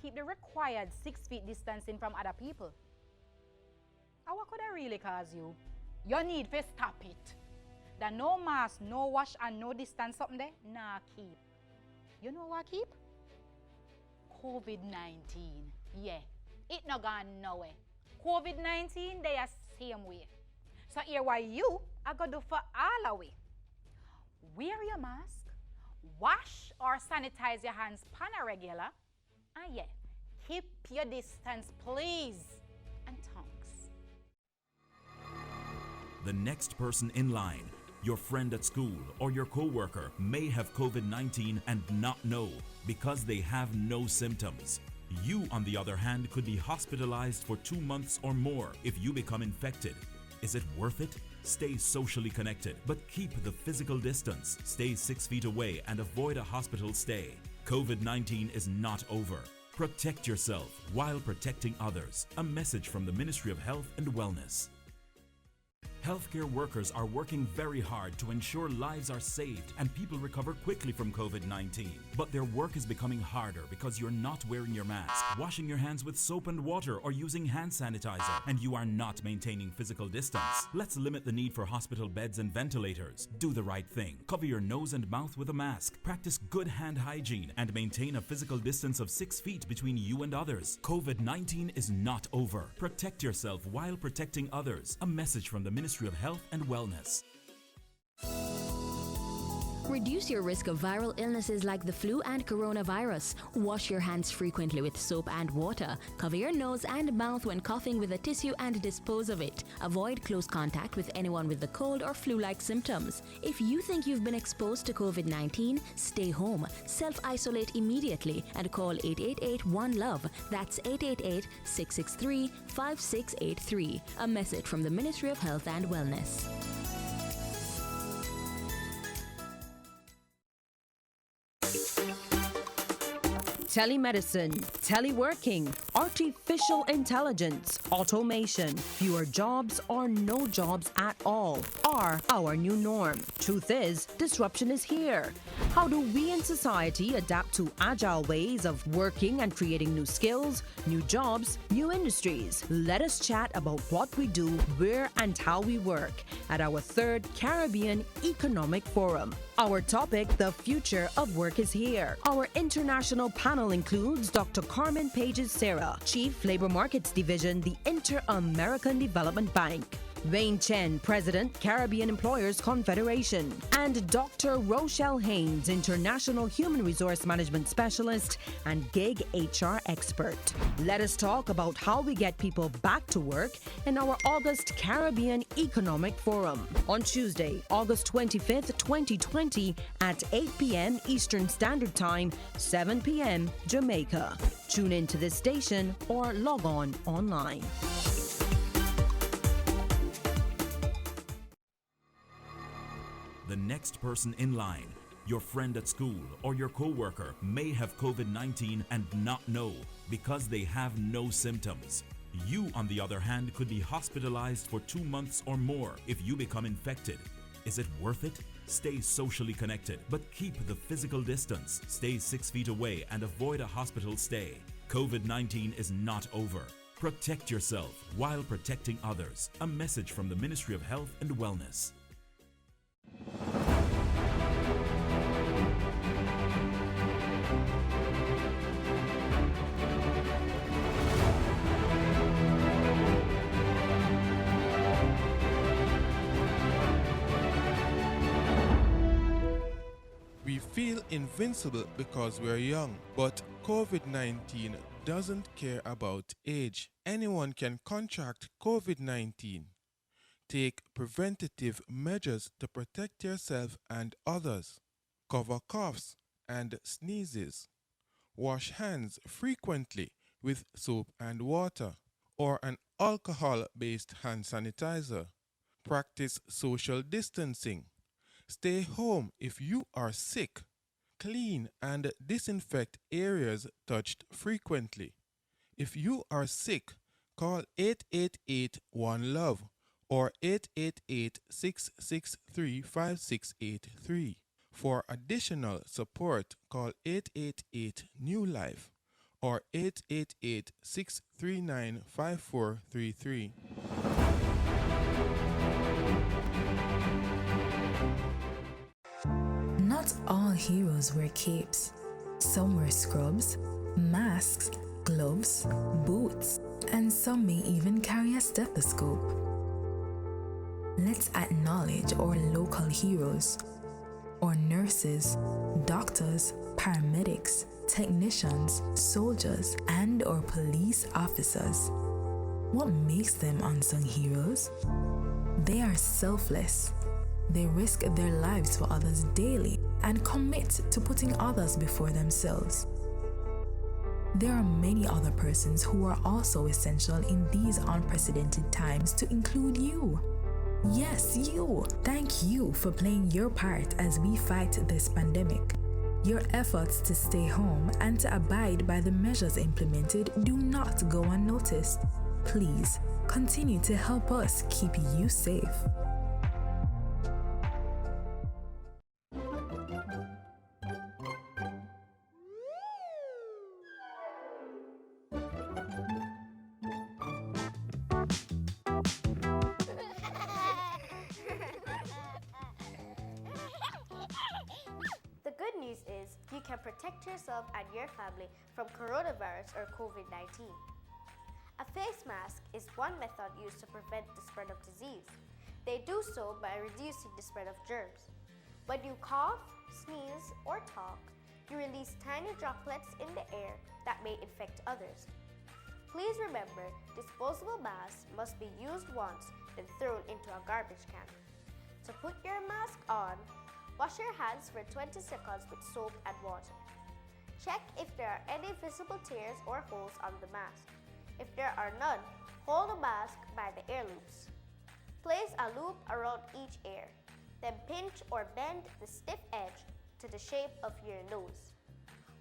keep the required 6 feet distancing from other people. And what could I really cause you? You need to stop it. The no mask, no wash, and no distance something there, nah keep. You know what keep? COVID-19. Yeah, it not gone nowhere. COVID-19, they are same way. So here what you are going to do for all of we. Wear your mask, wash or sanitize your hands pan a regular, and yeah, keep your distance please, and thanks. The next person in line, your friend at school or your co-worker, may have COVID-19 and not know because they have no symptoms. You, on the other hand, could be hospitalized for 2 months or more if you become infected. Is it worth it? Stay socially connected, but keep the physical distance. Stay 6 feet away and avoid a hospital stay. COVID-19 is not over. Protect yourself while protecting others. A message from the Ministry of Health and Wellness. Healthcare workers are working very hard to ensure lives are saved and people recover quickly from COVID-19. But their work is becoming harder because you're not wearing your mask, washing your hands with soap and water, or using hand sanitizer, and you are not maintaining physical distance. Let's limit the need for hospital beds and ventilators. Do the right thing. Cover your nose and mouth with a mask. Practice good hand hygiene and maintain a physical distance of 6 feet between you and others. COVID-19 is not over. Protect yourself while protecting others. A message from the Ministry of Health and Wellness. Reduce your risk of viral illnesses like the flu and coronavirus. Wash your hands frequently with soap and water. Cover your nose and mouth when coughing with a tissue and dispose of it. Avoid close contact with anyone with the cold or flu-like symptoms. If you think you've been exposed to COVID-19, stay home. Self-isolate immediately and call 888-1-LOVE. That's 888-663-5683. A message from the Ministry of Health and Wellness. Telemedicine, teleworking, artificial intelligence, automation, fewer jobs or no jobs at all are our new norm. Truth is, disruption is here. How do we in society adapt to agile ways of working and creating new skills, new jobs, new industries? Let us chat about what we do, where and how we work at our 3rd Caribbean Economic Forum. Our topic, the future of work is here. Our international panel includes Dr. Carmen Pages-Serra, Chief Labor Markets Division, the Inter-American Development Bank; Wayne Chen, President, Caribbean Employers Confederation; and Dr. Rochelle Haynes, International Human Resource Management Specialist and gig HR expert. Let us talk about how we get people back to work in our August Caribbean Economic Forum on Tuesday, August 25th, 2020 at 8 p.m. Eastern Standard Time, 7 p.m. Jamaica. Tune in to this station or log on online. The next person in line, your friend at school or your co-worker, may have COVID-19 and not know because they have no symptoms. You, on the other hand, could be hospitalized for 2 months or more if you become infected. Is it worth it? Stay socially connected, but keep the physical distance. Stay 6 feet away and avoid a hospital stay. COVID-19 is not over. Protect yourself while protecting others. A message from the Ministry of Health and Wellness. We feel invincible because we're young, but COVID-19 doesn't care about age. Anyone can contract COVID-19. Take preventative measures to protect yourself and others. Cover coughs and sneezes. Wash hands frequently with soap and water or an alcohol-based hand sanitizer. Practice social distancing. Stay home if you are sick. Clean and disinfect areas touched frequently. If you are sick, call 888-1-LOVE or 888-663-5683. For additional support, call 888-NEW-LIFE or 888-639-5433. Not all heroes wear capes. Some wear scrubs, masks, gloves, boots, and some may even carry a stethoscope. Let's acknowledge our local heroes, our nurses, doctors, paramedics, technicians, soldiers, and our police officers. What makes them unsung heroes? They are selfless. They risk their lives for others daily and commit to putting others before themselves. There are many other persons who are also essential in these unprecedented times, to include you. Yes, you! Thank you for playing your part as we fight this pandemic. Your efforts to stay home and to abide by the measures implemented do not go unnoticed. Please continue to help us keep you safe. The good news is you can protect yourself and your family from coronavirus or COVID-19. A face mask is one method used to prevent the spread of disease. They do so by reducing the spread of germs. When you cough, sneeze, or talk, you release tiny droplets in the air that may infect others. Please remember, disposable masks must be used once then thrown into a garbage can. To put your mask on, wash your hands for 20 seconds with soap and water. Check if there are any visible tears or holes on the mask. If there are none, hold the mask by the ear loops. Place a loop around each ear, then pinch or bend the stiff edge to the shape of your nose.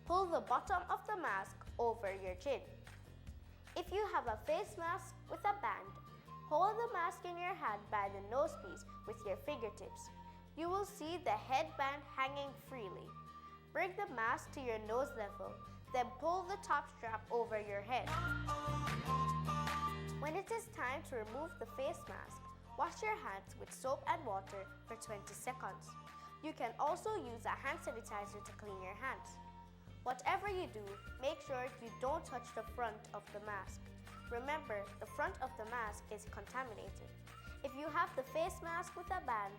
Pull the bottom of the mask over your chin. If you have a face mask with a band, hold the mask in your hand by the nosepiece with your fingertips. You will see the headband hanging freely. Bring the mask to your nose level, then pull the top strap over your head. When it is time to remove the face mask, wash your hands with soap and water for 20 seconds. You can also use a hand sanitizer to clean your hands. Whatever you do, make sure you don't touch the front of the mask. Remember, the front of the mask is contaminated. If you have the face mask with a band,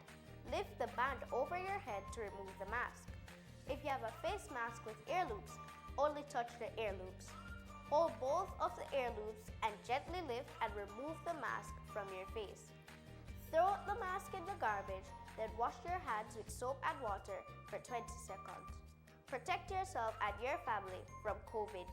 lift the band over your head to remove the mask. If you have a face mask with ear loops, only touch the ear loops. Hold both of the ear loops and gently lift and remove the mask from your face. Throw the mask in the garbage, then wash your hands with soap and water for 20 seconds. Protect yourself and your family from COVID-19.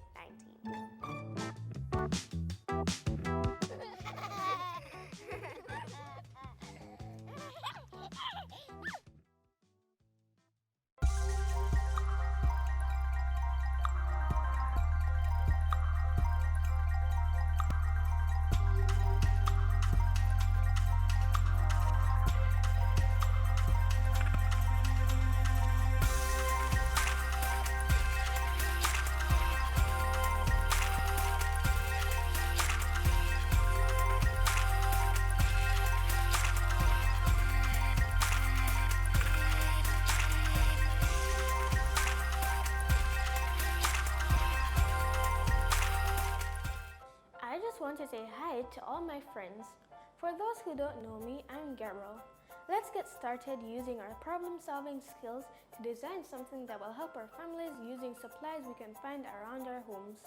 I just want to say hi to all my friends. For those who don't know me, I'm Gabriel. Let's get started using our problem-solving skills to design something that will help our families using supplies we can find around our homes.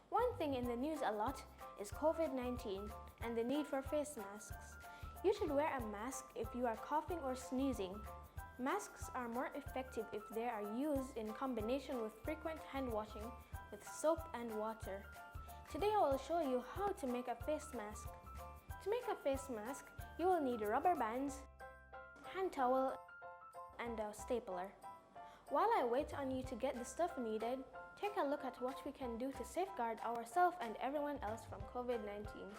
One thing in the news a lot is COVID-19 and the need for face masks. You should wear a mask if you are coughing or sneezing. Masks are more effective if they are used in combination with frequent hand washing with soap and water. Today I will show you how to make a face mask. To make a face mask, you will need rubber bands, hand towel, and a stapler. While I wait on you to get the stuff needed, take a look at what we can do to safeguard ourselves and everyone else from COVID-19.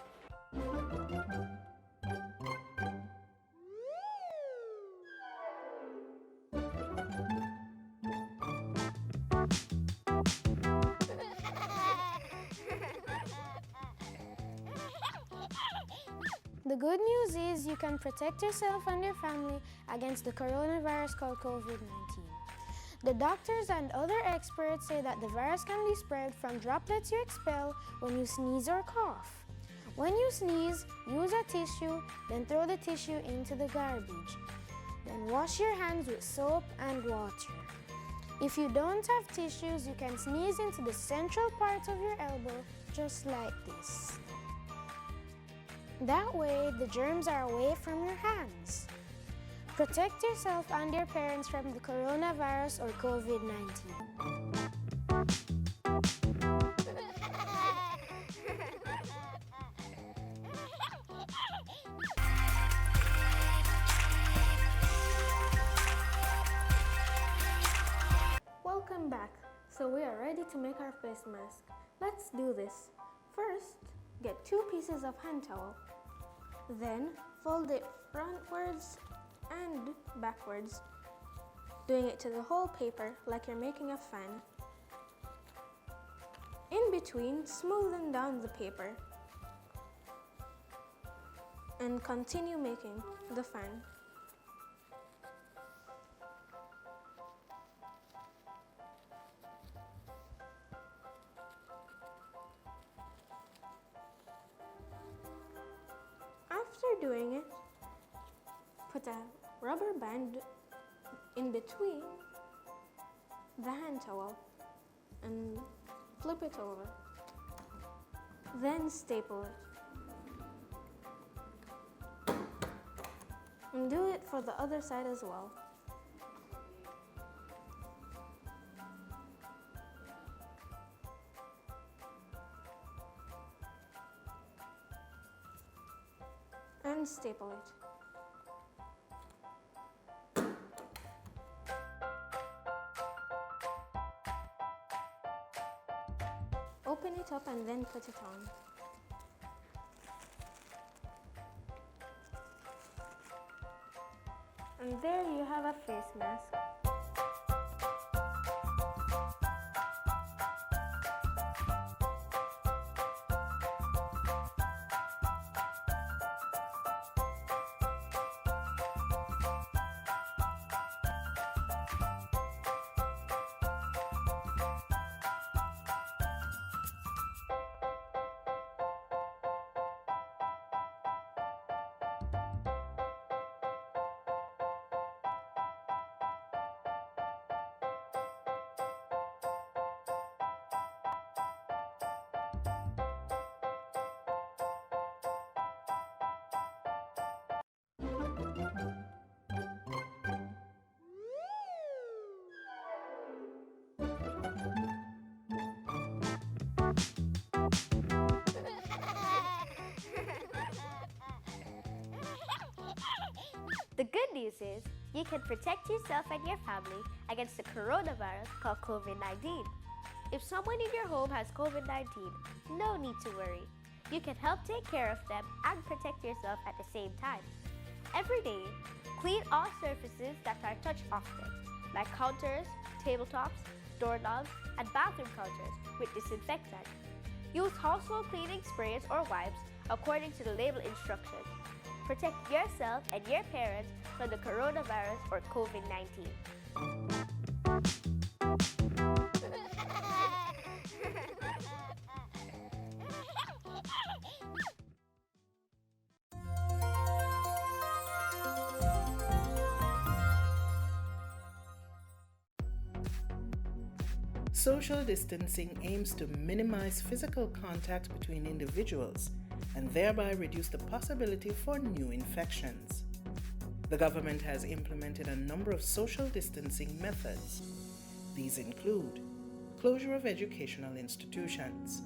The good news is you can protect yourself and your family against the coronavirus called COVID-19. The doctors and other experts say that the virus can be spread from droplets you expel when you sneeze or cough. When you sneeze, use a tissue, then throw the tissue into the garbage. Then wash your hands with soap and water. If you don't have tissues, you can sneeze into the central part of your elbow, just like this. That way, the germs are away from your hands. Protect yourself and your parents from the coronavirus or COVID-19. Welcome back. So we are ready to make our face mask. Let's do this. First, get 2 pieces of hand towel. Then fold it frontwards and backwards, doing it to the whole paper like you're making a fan. In between, smoothen down the paper and continue making the fan. After doing it, put a rubber band in between the hand towel and flip it over. Then staple it. And do it for the other side as well. And staple it. Open it up and then put it on. And there you have a face mask. The good news is you can protect yourself and your family against the coronavirus called COVID-19. If someone in your home has COVID-19, no need to worry. You can help take care of them and protect yourself at the same time. Every day, clean all surfaces that are touched often, like counters, tabletops, doorknobs, and bathroom counters with disinfectant. Use household cleaning sprays or wipes according to the label instructions. Protect yourself and your parents from the coronavirus or COVID-19. Social distancing aims to minimize physical contact between individuals and thereby reduce the possibility for new infections. The government has implemented a number of social distancing methods. These include closure of educational institutions,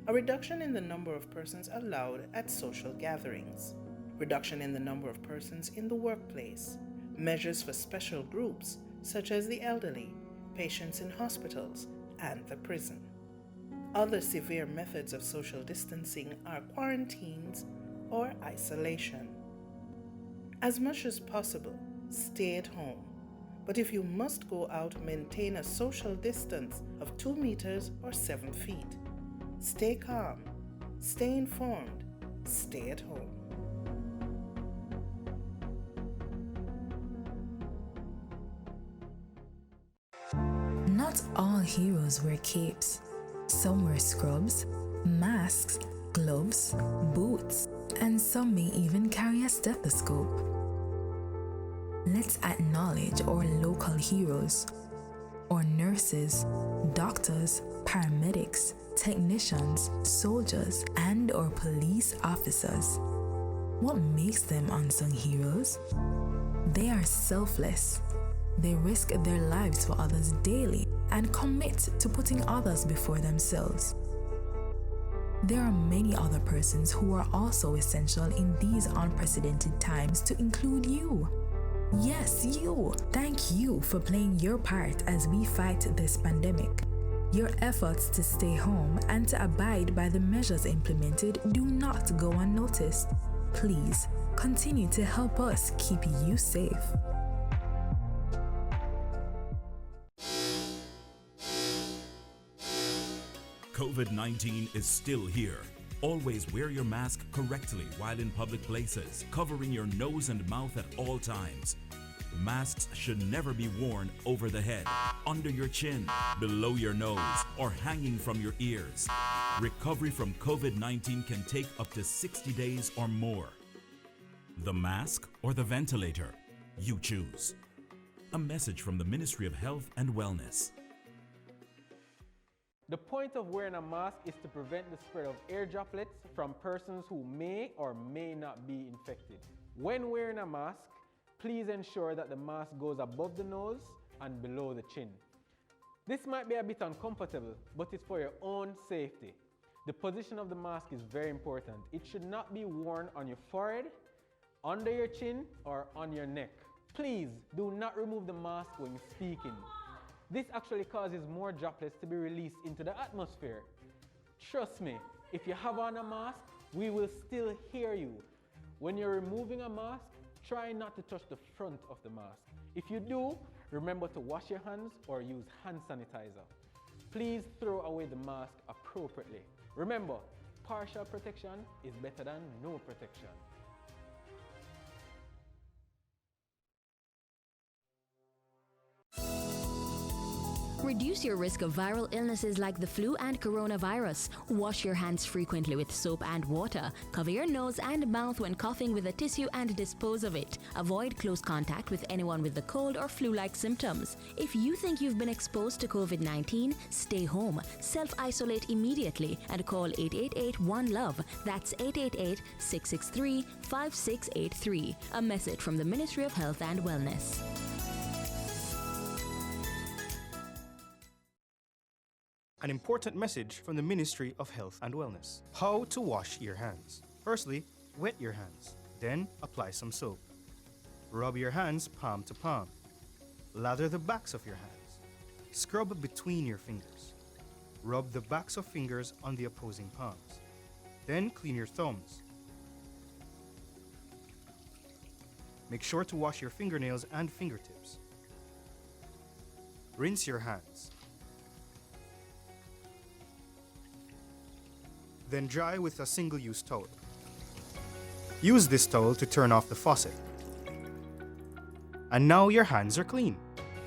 a reduction in the number of persons allowed at social gatherings, reduction in the number of persons in the workplace, measures for special groups such as the elderly, patients in hospitals, and the prison. Other severe methods of social distancing are quarantines or isolation. As much as possible, stay at home. But if you must go out, maintain a social distance of 2 meters or 7 feet. Stay calm, stay informed, stay at home. all heroes wear capes. Some wear scrubs, masks, gloves, boots, and some may even carry a stethoscope. Let's acknowledge our local heroes, our nurses, doctors, paramedics, technicians, soldiers, and our police officers. What makes them unsung heroes? They are selfless. They risk their lives for others daily and commit to putting others before themselves. There are many other persons who are also essential in these unprecedented times, to include you. Yes, you! Thank you for playing your part as we fight this pandemic. Your efforts to stay home and to abide by the measures implemented do not go unnoticed. Please, continue to help us keep you safe. COVID-19 is still here. Always wear your mask correctly while in public places, covering your nose and mouth at all times. Masks should never be worn over the head, under your chin, below your nose, or hanging from your ears. Recovery from COVID-19 can take up to 60 days or more. The mask or the ventilator? You choose. A message from the Ministry of Health and Wellness. The point of wearing a mask is to prevent the spread of air droplets from persons who may or may not be infected. When wearing a mask, please ensure that the mask goes above the nose and below the chin. This might be a bit uncomfortable, but it's for your own safety. The position of the mask is very important. It should not be worn on your forehead, under your chin, or on your neck. Please do not remove the mask when speaking. This actually causes more droplets to be released into the atmosphere. Trust me, if you have on a mask, we will still hear you. When you're removing a mask, try not to touch the front of the mask. If you do, remember to wash your hands or use hand sanitizer. Please throw away the mask appropriately. Remember, partial protection is better than no protection. Reduce your risk of viral illnesses like the flu and coronavirus. Wash your hands frequently with soap and water. Cover your nose and mouth when coughing with a tissue and dispose of it. Avoid close contact with anyone with the cold or flu-like symptoms. If you think you've been exposed to COVID-19, stay home, self-isolate immediately, and call 888-1-LOVE. That's 888-663-5683. A message from the Ministry of Health and Wellness. An important message from the Ministry of Health and Wellness. How to wash your hands. Firstly, wet your hands. Then apply some soap. Rub your hands palm to palm. Lather the backs of your hands. Scrub between your fingers. Rub the backs of fingers on the opposing palms. Then clean your thumbs. Make sure to wash your fingernails and fingertips. Rinse your hands. Then dry with a single-use towel. Use this towel to turn off the faucet. And now your hands are clean.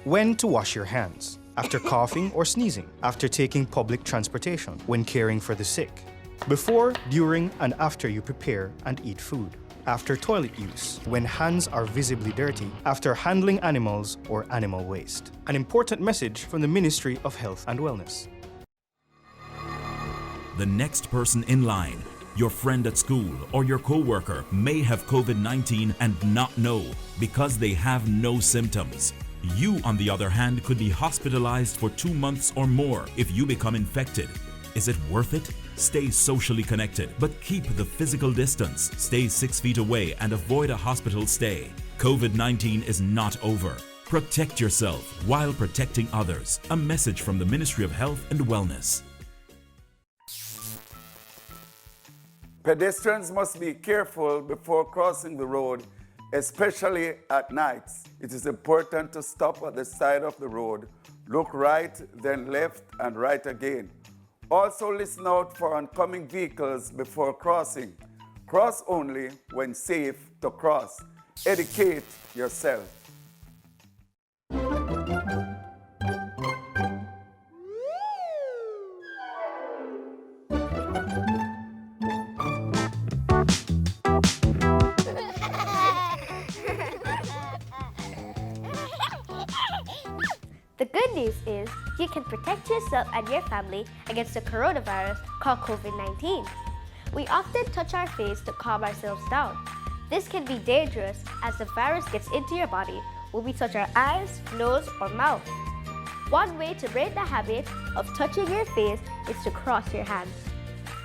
When to wash your hands? After coughing or sneezing, after taking public transportation, when caring for the sick, before, during, and after you prepare and eat food, after toilet use, when hands are visibly dirty, after handling animals or animal waste. An important message from the Ministry of Health and Wellness. The next person in line, your friend at school or your co-worker, may have COVID-19 and not know because they have no symptoms. You, on the other hand, could be hospitalized for 2 months or more if you become infected. Is it worth it? Stay socially connected, but keep the physical distance. Stay 6 feet away and avoid a hospital stay. COVID-19 is not over. Protect yourself while protecting others. A message from the Ministry of Health and Wellness. Pedestrians must be careful before crossing the road, especially at nights. It is important to stop at the side of the road, look right, then left, and right again. Also listen out for oncoming vehicles before crossing. Cross only when safe to cross. Educate yourself. The good news is you can protect yourself and your family against the coronavirus called COVID-19. We often touch our face to calm ourselves down. This can be dangerous as the virus gets into your body when we touch our eyes, nose, or mouth. One way to break the habit of touching your face is to cross your hands.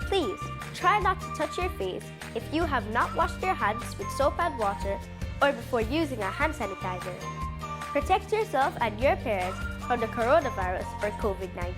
Please try not to touch your face if you have not washed your hands with soap and water or before using a hand sanitizer. Protect yourself and your parents from the coronavirus or COVID-19.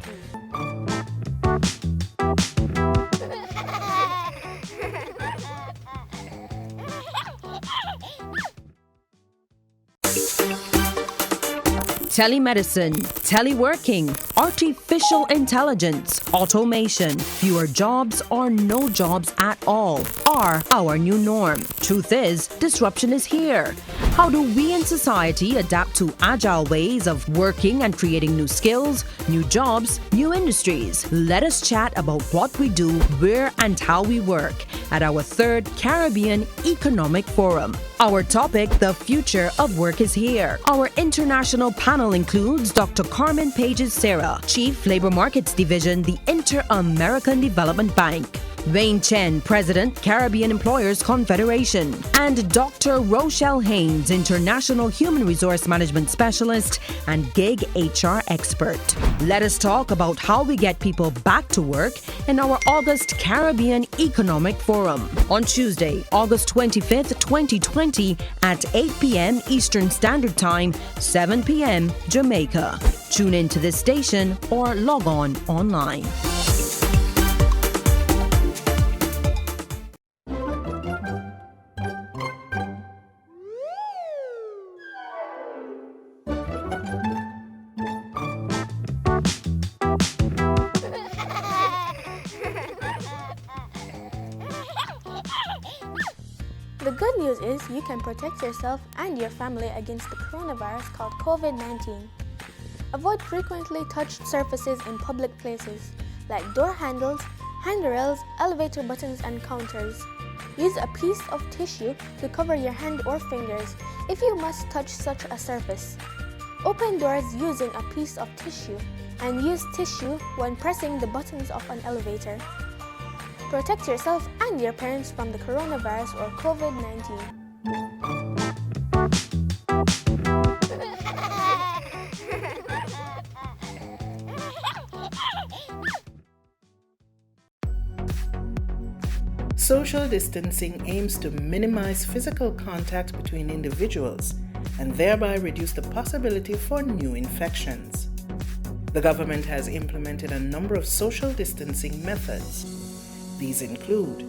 Telemedicine, teleworking, artificial intelligence, automation, fewer jobs or no jobs at all are our new norm. Truth is, disruption is here. How do we in society adapt to agile ways of working and creating new skills, new jobs, new industries? Let us chat about what we do, where and how we work at our 3rd Caribbean Economic Forum. Our topic, the future of work is here. Our international panel includes Dr. Carmen Pages-Serra, Chief Labor Markets Division, the Inter-American Development Bank; Wayne Chen, President, Caribbean Employers Confederation; and Dr. Rochelle Haynes, International Human Resource Management Specialist and gig HR expert. Let us talk about how we get people back to work in our August Caribbean Economic Forum on Tuesday, August 25th, 2020 at 8 p.m. Eastern Standard Time, 7 p.m. Jamaica. Tune in to this station or log on online. The good news is you can protect yourself and your family against the coronavirus called COVID-19. Avoid frequently touched surfaces in public places like door handles, handrails, elevator buttons, and counters. Use a piece of tissue to cover your hand or fingers if you must touch such a surface. Open doors using a piece of tissue and use tissue when pressing the buttons of an elevator. Protect yourself and your parents from the coronavirus or COVID-19. Social distancing aims to minimize physical contact between individuals and thereby reduce the possibility for new infections. The government has implemented a number of social distancing methods. These include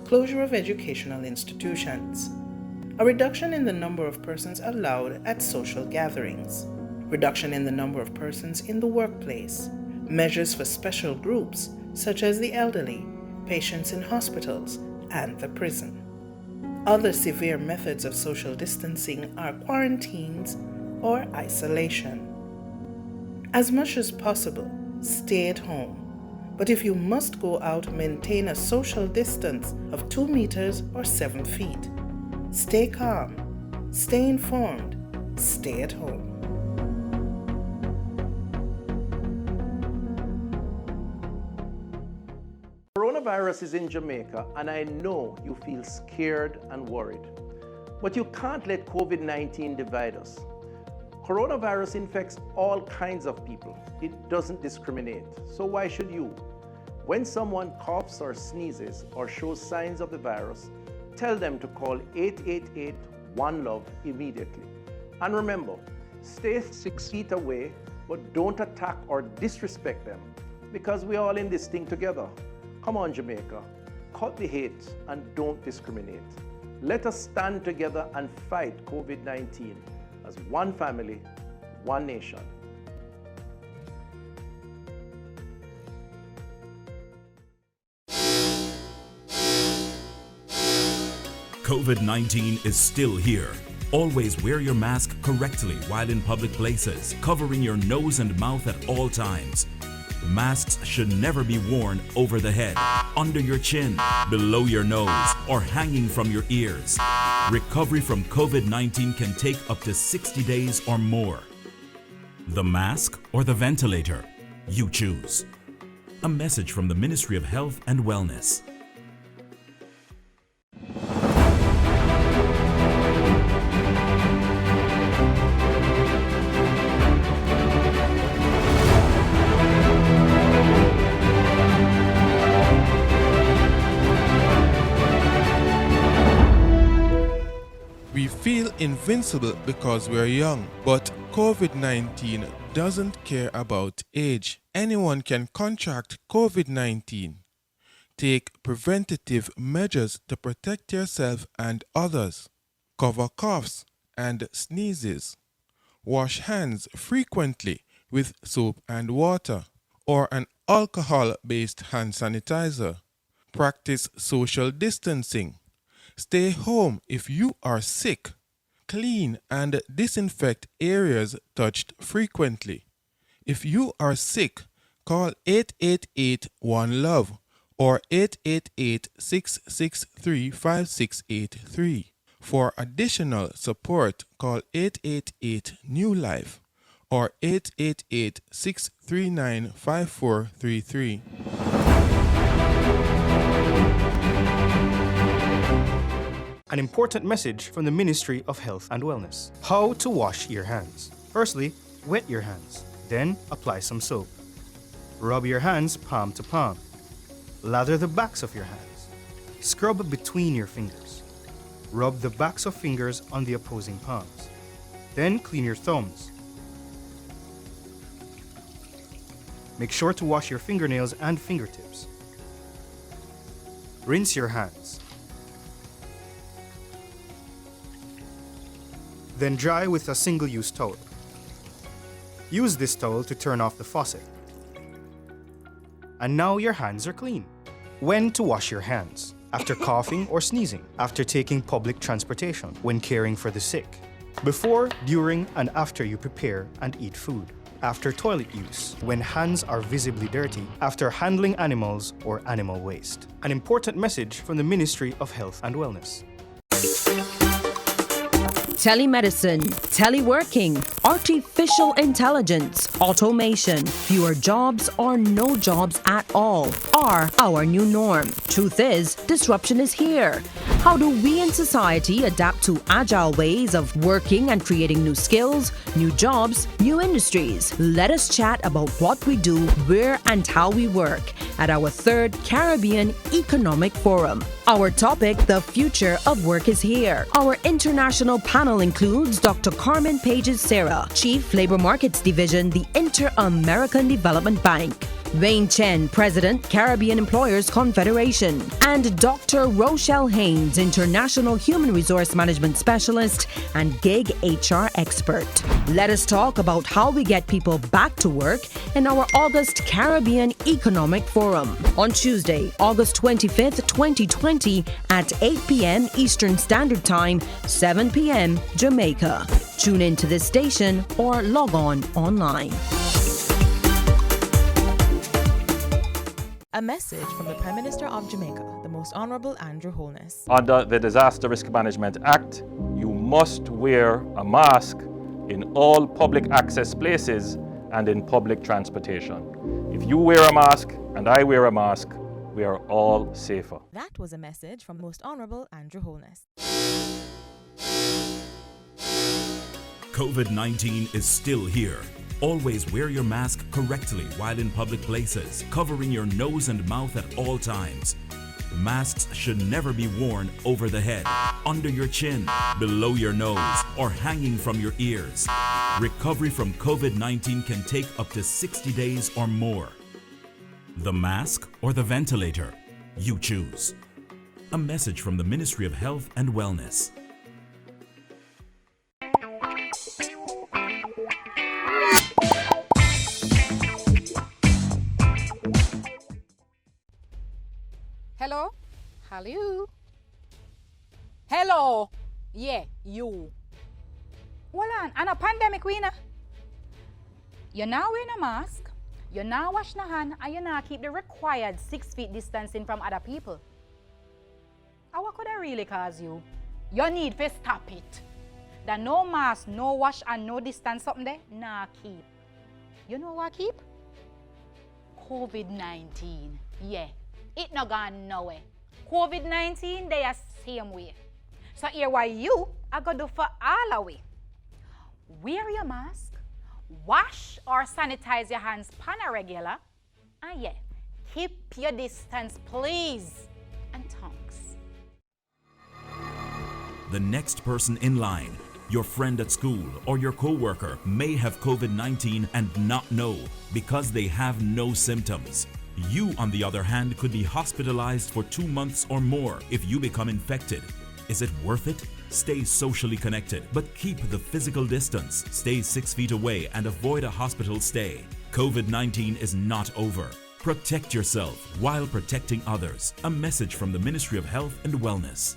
closure of educational institutions, a reduction in the number of persons allowed at social gatherings, reduction in the number of persons in the workplace, measures for special groups such as the elderly, patients in hospitals, and the prison. Other severe methods of social distancing are quarantines or isolation. As much as possible, stay at home. But if you must go out, maintain a social distance of 2 meters or 7 feet. Stay calm, stay informed, stay at home. Coronavirus is in Jamaica, and I know you feel scared and worried. But you can't let COVID-19 divide us. Coronavirus infects all kinds of people. It doesn't discriminate, so why should you? When someone coughs or sneezes or shows signs of the virus, tell them to call 888-1-LOVE immediately. And remember, stay 6 feet away, but don't attack or disrespect them, because we're all in this thing together. Come on, Jamaica, cut the hate and don't discriminate. Let us stand together and fight COVID-19 as one family, one nation. COVID-19 is still here. Always wear your mask correctly while in public places, covering your nose and mouth at all times. Masks should never be worn over the head, under your chin, below your nose, or hanging from your ears. Recovery from COVID-19 can take up to 60 days or more. The mask or the ventilator? You choose. A message from the Ministry of Health and Wellness. We feel invincible because we're young, but COVID-19 doesn't care about age. Anyone can contract COVID-19. Take preventative measures to protect yourself and others. Cover coughs and sneezes. Wash hands frequently with soap and water or an alcohol-based hand sanitizer. Practice social distancing. Stay home if you are sick. Clean and disinfect areas touched frequently. If you are sick, call 888-1-LOVE or 888-663-5683. For additional support, call 888-NEW-LIFE or 888-639-5433. An important message from the Ministry of Health and Wellness. How to wash your hands. Firstly, wet your hands. Then apply some soap. Rub your hands palm to palm. Lather the backs of your hands. Scrub between your fingers. Rub the backs of fingers on the opposing palms. Then clean your thumbs. Make sure to wash your fingernails and fingertips. Rinse your hands. Then dry with a single-use towel. Use this towel to turn off the faucet. And now your hands are clean. When to wash your hands? After coughing or sneezing, after taking public transportation, when caring for the sick, before, during, and after you prepare and eat food, after toilet use, when hands are visibly dirty, after handling animals or animal waste. An important message from the Ministry of Health and Wellness. Telemedicine, teleworking, artificial intelligence, automation, fewer jobs or no jobs at all are our new norm. Truth is, disruption is here. How do we in society adapt to agile ways of working and creating new skills, new jobs, new industries? Let us chat about what we do, where and how we work at our 3rd Caribbean Economic Forum. Our topic, the future of work is here. Our international panel includes Dr. Carmen Pages-Serra, Chief Labor Markets Division, the Inter-American Development Bank. Wayne Chen, President, Caribbean Employers Confederation, and Dr. Rochelle Haynes, International Human Resource Management Specialist and gig HR expert. Let us talk about how we get people back to work in our August Caribbean Economic Forum on Tuesday, August 25th, 2020 at 8 p.m. Eastern Standard Time, 7 p.m. Jamaica. Tune in to this station or log on online. A message from the Prime Minister of Jamaica, the Most Honorable Andrew Holness. Under the Disaster Risk Management Act, you must wear a mask in all public access places and in public transportation. If you wear a mask and I wear a mask, we are all safer. That was a message from Most Honorable Andrew Holness. COVID-19 is still here. Always wear your mask correctly while in public places, covering your nose and mouth at all times. Masks should never be worn over the head, under your chin, below your nose, or hanging from your ears. Recovery from COVID-19 can take up to 60 days or more. The mask or the ventilator? You choose. A message from the Ministry of Health and Wellness. Hello? Hello? Hello? Yeah, you. Hold on, and a pandemic winner. You're not wearing a mask, You now wash your hand and you now keep the required 6 feet distancing from other people. And what could that really cause you? You need to stop it. That no mask, no wash and no distance something there, nah keep. You know what keep? COVID-19. Yeah, it not gone nowhere. COVID-19, they are same way. So here why you are going to do for all of we. Wear your mask, wash or sanitize your hands pan a regular, and yeah, keep your distance please, and thanks. The next person in line, your friend at school or your co-worker, may have COVID-19 and not know because they have no symptoms. You, on the other hand, could be hospitalized for 2 months or more if you become infected. Is it worth it? Stay socially connected, but keep the physical distance. Stay 6 feet away and avoid a hospital stay. COVID-19 is not over. Protect yourself while protecting others. A message from the Ministry of Health and Wellness.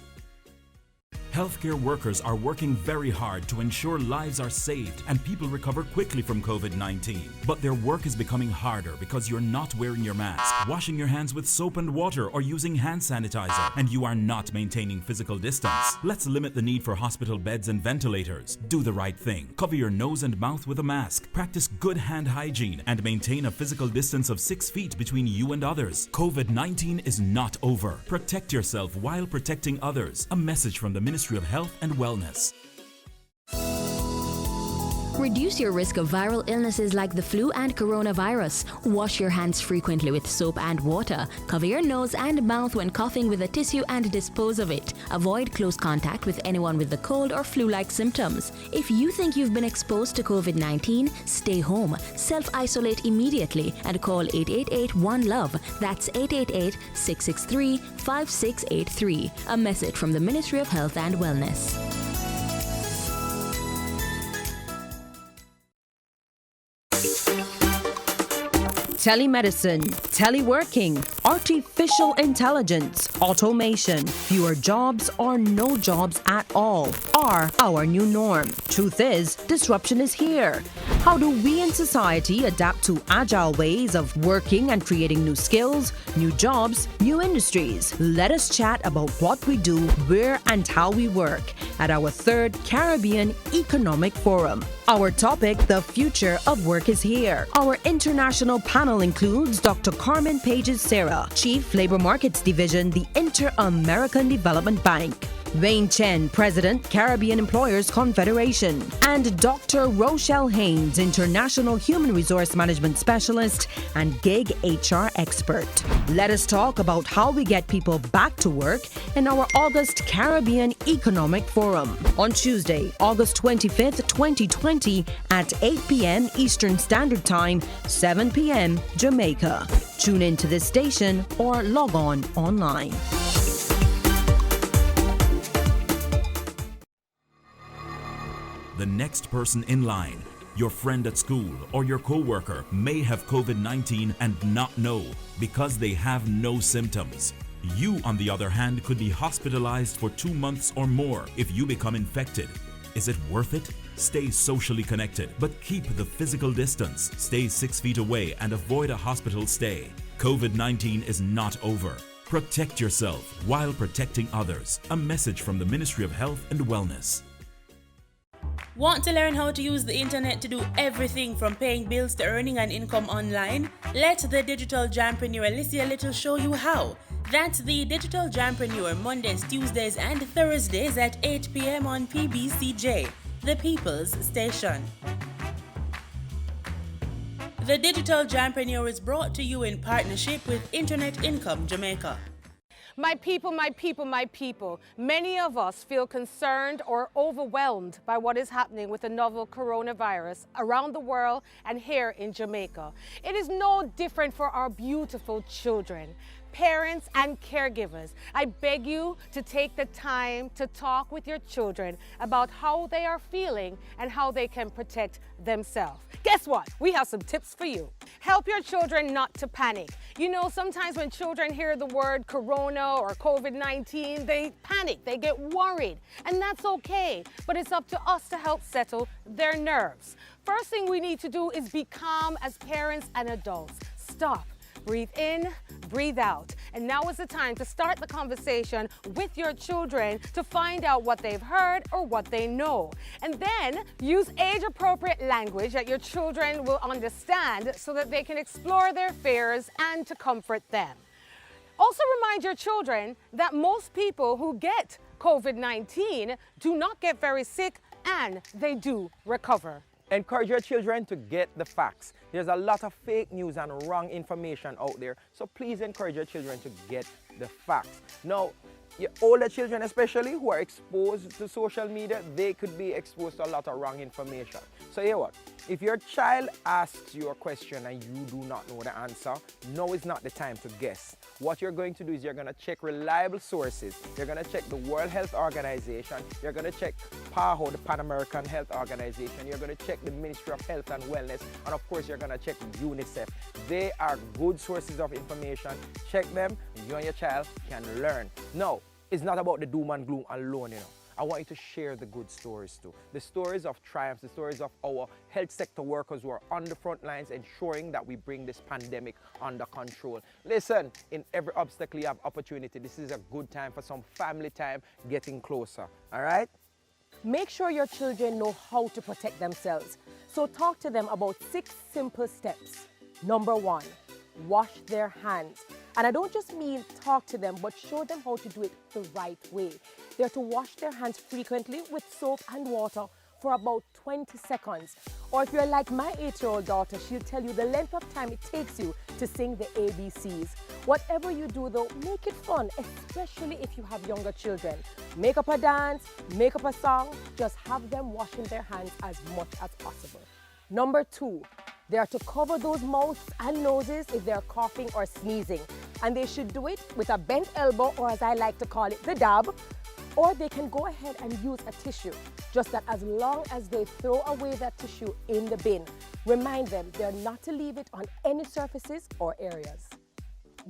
Healthcare workers are working very hard to ensure lives are saved and people recover quickly from COVID-19. But their work is becoming harder because you're not wearing your mask, washing your hands with soap and water, or using hand sanitizer, and you are not maintaining physical distance. Let's limit the need for hospital beds and ventilators. Do the right thing. Cover your nose and mouth with a mask. Practice good hand hygiene and maintain a physical distance of 6 feet between you and others. COVID-19 is not over. Protect yourself while protecting others. A message from the Ministry of Health and Wellness. Reduce your risk of viral illnesses like the flu and coronavirus. Wash your hands frequently with soap and water. Cover your nose and mouth when coughing with a tissue and dispose of it. Avoid close contact with anyone with the cold or flu-like symptoms. If you think you've been exposed to COVID-19, stay home, self-isolate immediately, and call 888-1-LOVE. That's 888-663-5683. A message from the Ministry of Health and Wellness. Telemedicine, teleworking, artificial intelligence, automation, fewer jobs or no jobs at all are our new norm. Truth is, disruption is here. How do we in society adapt to agile ways of working and creating new skills, new jobs, new industries? Let us chat about what we do, where and how we work at our 3rd Caribbean Economic Forum. Our topic, the future of work is here. Our international panel includes Dr. Carmen Pages-Serra, Chief Labor Markets Division, the Inter-American Development Bank; Wayne Chen, President, Caribbean Employers Confederation; and Dr. Rochelle Haynes, International Human Resource Management Specialist and gig HR expert. Let us talk about how we get people back to work in our August Caribbean Economic Forum on Tuesday, August 25th, 2020 at 8 p.m. Eastern Standard Time, 7 p.m. Jamaica. Tune in to this station or log on online. The next person in line, your friend at school or your co-worker, may have COVID-19 and not know because they have no symptoms. You, on the other hand, could be hospitalized for 2 months or more if you become infected. Is it worth it? Stay socially connected, but keep the physical distance. Stay 6 feet away and avoid a hospital stay. COVID-19 is not over. Protect yourself while protecting others. A message from the Ministry of Health and Wellness. Want to learn how to use the internet to do everything from paying bills to earning an income online? Let the Digital Jampreneur Lizzie a Little show you how. That's the Digital Jampreneur Mondays, Tuesdays and Thursdays at 8 p.m. on PBCJ, the People's Station. The Digital Jampreneur is brought to you in partnership with Internet Income Jamaica. My people, my people, my people, many of us feel concerned or overwhelmed by what is happening with the novel coronavirus around the world and here in Jamaica. It is no different for our beautiful children. Parents and caregivers, I beg you to take the time to talk with your children about how they are feeling and how they can protect themselves. Guess what? We have some tips for you. Help your children not to panic. You know, sometimes when children hear the word corona or COVID-19, they panic, they get worried, and that's okay. But it's up to us to help settle their nerves. First thing we need to do is be calm as parents and adults. Stop. Breathe in, breathe out. And now is the time to start the conversation with your children to find out what they've heard or what they know. And then use age-appropriate language that your children will understand so that they can explore their fears and to comfort them. Also remind your children that most people who get COVID-19 do not get very sick and they do recover. Encourage your children to get the facts. There's a lot of fake news and wrong information out there, so please encourage your children to get the facts. Now, your older children especially who are exposed to social media, they could be exposed to a lot of wrong information. So hear what? If your child asks you a question and you do not know the answer, now is not the time to guess. What you're going to do is you're going to check reliable sources. You're going to check the World Health Organization. You're going to check PAHO, the Pan American Health Organization. You're going to check the Ministry of Health and Wellness. And of course, you're going to check UNICEF. They are good sources of information. Check them, and you and your child can learn. No, it's not about the doom and gloom alone, you know. I want you to share the good stories too. The stories of triumphs, the stories of our health sector workers who are on the front lines ensuring that we bring this pandemic under control. Listen, in every obstacle you have opportunity. This is a good time for some family time getting closer, all right? Make sure your children know how to protect themselves. So talk to them about 6 simple steps. Number 1, wash their hands. And I don't just mean talk to them, but show them how to do it the right way. They're to wash their hands frequently with soap and water for about 20 seconds. Or if you're like my 8-year-old daughter, she'll tell you the length of time it takes you to sing the ABCs. Whatever you do though, make it fun, especially if you have younger children. Make up a dance, make up a song, just have them washing their hands as much as possible. Number 2, they are to cover those mouths and noses if they're coughing or sneezing. And they should do it with a bent elbow, or as I like to call it, the dab. Or they can go ahead and use a tissue, just that as long as they throw away that tissue in the bin. Remind them they're not to leave it on any surfaces or areas.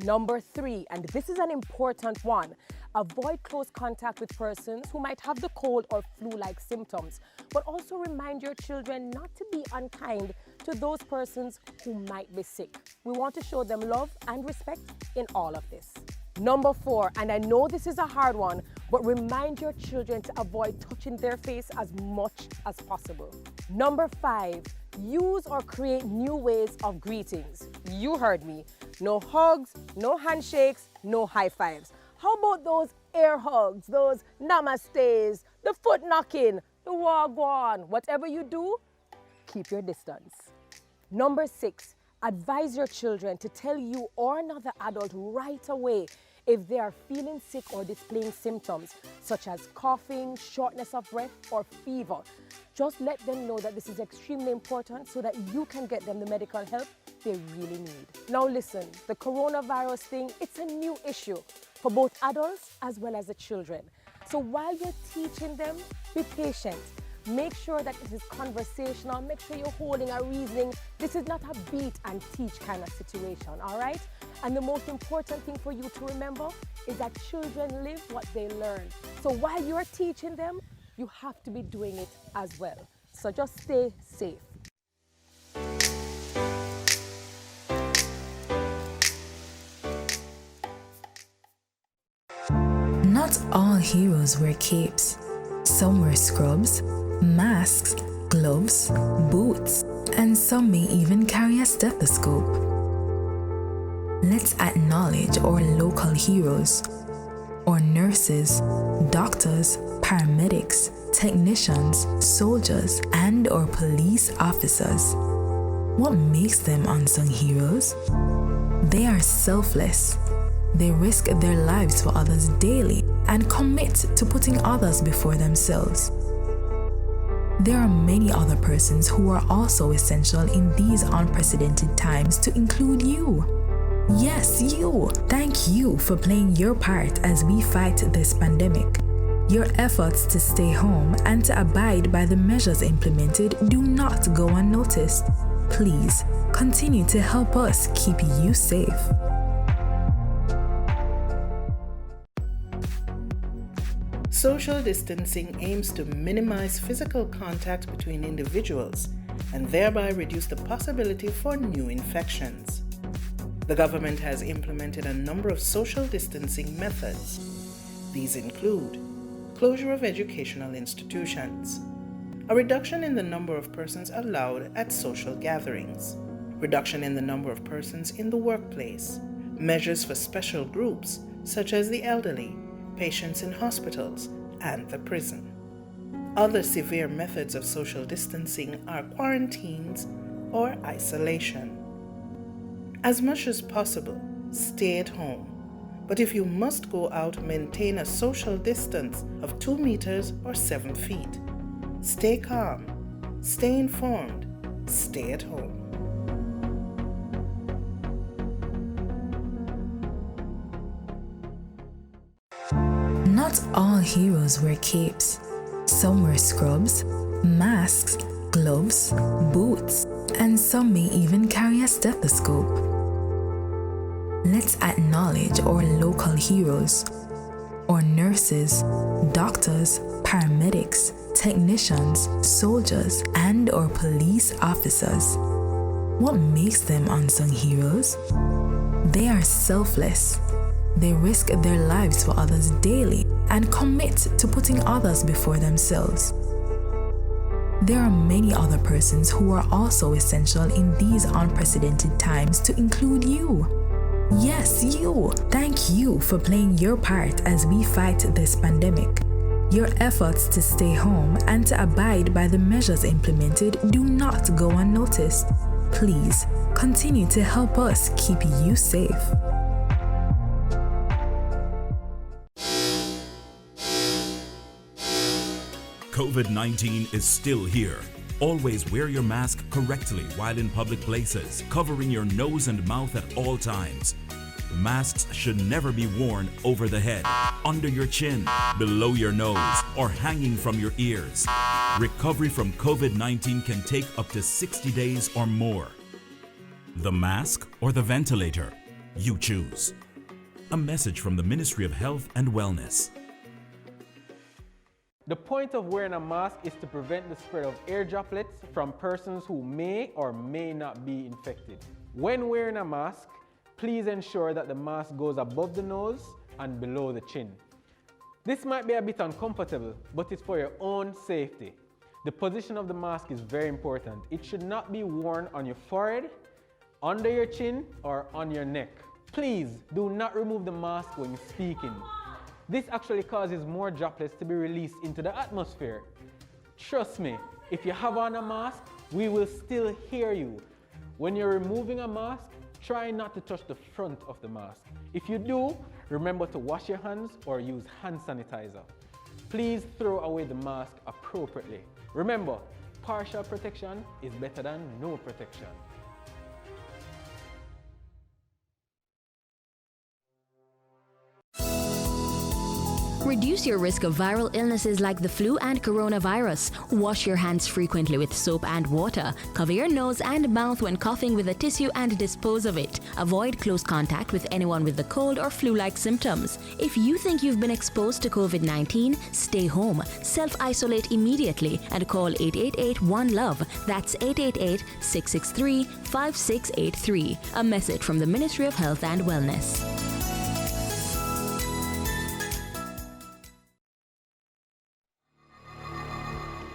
Number 3, and this is an important one, avoid close contact with persons who might have the cold or flu-like symptoms, but also remind your children not to be unkind to those persons who might be sick. We want to show them love and respect in all of this. Number 4, and I know this is a hard one, but remind your children to avoid touching their face as much as possible. Number 5, use or create new ways of greetings. You heard me. No hugs, no handshakes, no high fives. How about those air hugs, those namastes, the foot knocking, the wagwan? Whatever you do, keep your distance. Number 6, advise your children to tell you or another adult right away if they are feeling sick or displaying symptoms such as coughing, shortness of breath, or fever. Just let them know that this is extremely important so that you can get them the medical help they really need. Now listen, the coronavirus thing, it's a new issue for both adults as well as the children. So while you're teaching them, be patient. Make sure that it is conversational. Make sure you're holding a reasoning. This is not a beat and teach kind of situation, all right? And the most important thing for you to remember is that children live what they learn. So while you're teaching them, you have to be doing it as well. So just stay safe. Not all heroes wear capes. Some wear scrubs, masks, gloves, boots, and some may even carry a stethoscope. Let's acknowledge our local heroes, our nurses, doctors, paramedics, technicians, soldiers, and our police officers. What makes them unsung heroes? They are selfless. They risk their lives for others daily and commit to putting others before themselves. There are many other persons who are also essential in these unprecedented times, to include you. Yes, you. Thank you for playing your part as we fight this pandemic. Your efforts to stay home and to abide by the measures implemented do not go unnoticed. Please continue to help us keep you safe. Social distancing aims to minimize physical contact between individuals and thereby reduce the possibility for new infections. The government has implemented a number of social distancing methods. These include closure of educational institutions, a reduction in the number of persons allowed at social gatherings, reduction in the number of persons in the workplace, measures for special groups such as the elderly, patients in hospitals, and the prison. Other severe methods of social distancing are quarantines or isolation. As much as possible, stay at home. But if you must go out, maintain a social distance of 2 meters or 7 feet. Stay calm, stay informed, stay at home. Not all heroes wear capes. Some wear scrubs, masks, gloves, boots, and some may even carry a stethoscope. Let's acknowledge our local heroes, our nurses, doctors, paramedics, technicians, soldiers, and our police officers. What makes them unsung heroes? They are selfless. They risk their lives for others daily and commit to putting others before themselves. There are many other persons who are also essential in these unprecedented times, to include you. Yes, you. Thank you for playing your part as we fight this pandemic. Your efforts to stay home and to abide by the measures implemented do not go unnoticed. Please continue to help us keep you safe. COVID-19 is still here. Always wear your mask correctly while in public places, covering your nose and mouth at all times. Masks should never be worn over the head, under your chin, below your nose, or hanging from your ears. Recovery from COVID-19 can take up to 60 days or more. The mask or the ventilator? You choose. A message from the Ministry of Health and Wellness. The point of wearing a mask is to prevent the spread of air droplets from persons who may or may not be infected. When wearing a mask, please ensure that the mask goes above the nose and below the chin. This might be a bit uncomfortable, but it's for your own safety. The position of the mask is very important. It should not be worn on your forehead, under your chin, or on your neck. Please do not remove the mask when speaking. This actually causes more droplets to be released into the atmosphere. Trust me, if you have on a mask, we will still hear you. When you're removing a mask, try not to touch the front of the mask. If you do, remember to wash your hands or use hand sanitizer. Please throw away the mask appropriately. Remember, partial protection is better than no protection. Reduce your risk of viral illnesses like the flu and coronavirus. Wash your hands frequently with soap and water. Cover your nose and mouth when coughing with a tissue and dispose of it. Avoid close contact with anyone with the cold or flu-like symptoms. If you think you've been exposed to COVID-19, stay home, self-isolate immediately, and call 888-1-LOVE. That's 888-663-5683. A message from the Ministry of Health and Wellness.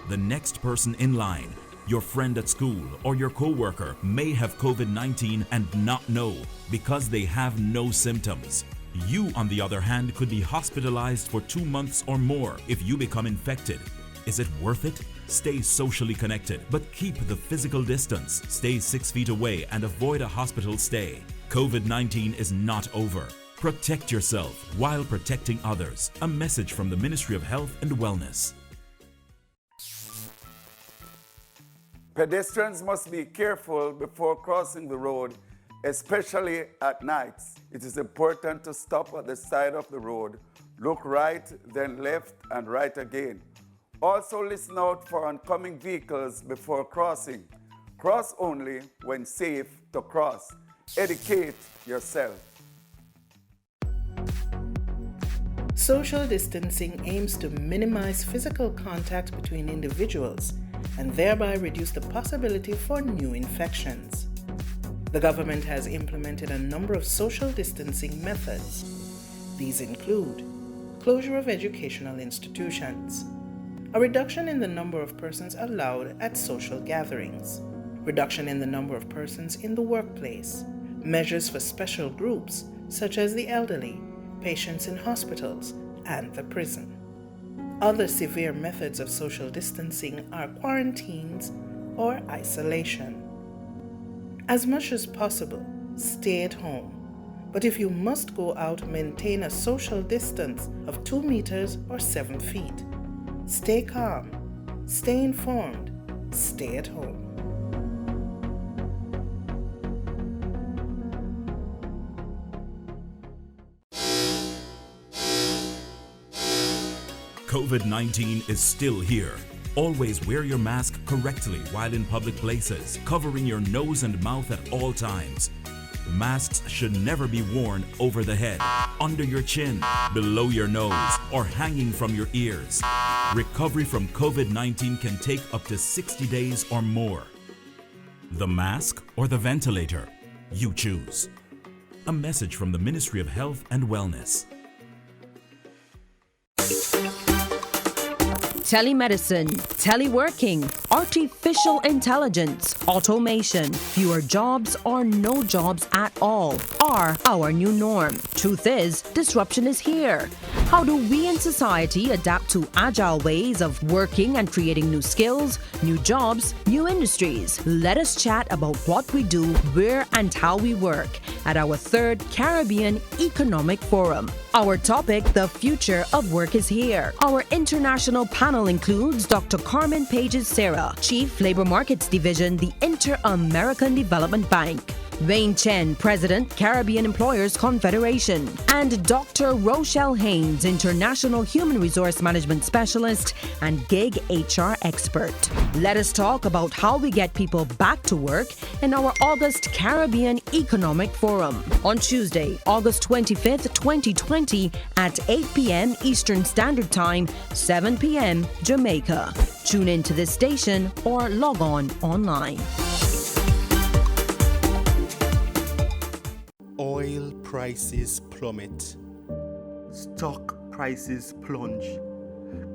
The next person in line, your friend at school or your co-worker, may have COVID-19 and not know because they have no symptoms. You, on the other hand, could be hospitalized for 2 months or more if you become infected. Is it worth it? Stay socially connected, but keep the physical distance. Stay 6 feet away and avoid a hospital stay. COVID-19 is not over. Protect yourself while protecting others. A message from the Ministry of Health and Wellness. Pedestrians must be careful before crossing the road, especially at nights. It is important to stop at the side of the road, look right, then left, and right again. Also listen out for oncoming vehicles before crossing. Cross only when safe to cross. Educate yourself. Social distancing aims to minimize physical contact between individuals and thereby reduce the possibility for new infections. The government has implemented a number of social distancing methods. These include closure of educational institutions, a reduction in the number of persons allowed at social gatherings, reduction in the number of persons in the workplace, measures for special groups such as the elderly, patients in hospitals, and the prison. Other severe methods of social distancing are quarantines or isolation. As much as possible, stay at home. But if you must go out, maintain a social distance of 2 meters or 7 feet. Stay calm, stay informed, stay at home. COVID-19 is still here. Always wear your mask correctly while in public places, covering your nose and mouth at all times. Masks should never be worn over the head, under your chin, below your nose, or hanging from your ears. Recovery from COVID-19 can take up to 60 days or more. The mask or the ventilator? You choose. A message from the Ministry of Health and Wellness. Telemedicine, teleworking, artificial intelligence, automation, fewer jobs or no jobs at all are our new norm. Truth is, disruption is here. How do we in society adapt to agile ways of working and creating new skills, new jobs, new industries? Let us chat about what we do, where and how we work at our 3rd Caribbean Economic Forum. Our topic, the future of work is here. Our international panel includes Dr. Carmen Pages-Serra, Chief Labor Markets Division, the Inter-American Development Bank. Wayne Chen, President, Caribbean Employers Confederation, and Dr. Rochelle Haynes, International Human Resource Management Specialist and gig HR expert. Let us talk about how we get people back to work in our August Caribbean Economic Forum on Tuesday, August 25th, 2020 at 8 p.m. Eastern Standard Time, 7 p.m. Jamaica. Tune in to this station or log on online. Oil prices plummet, stock prices plunge,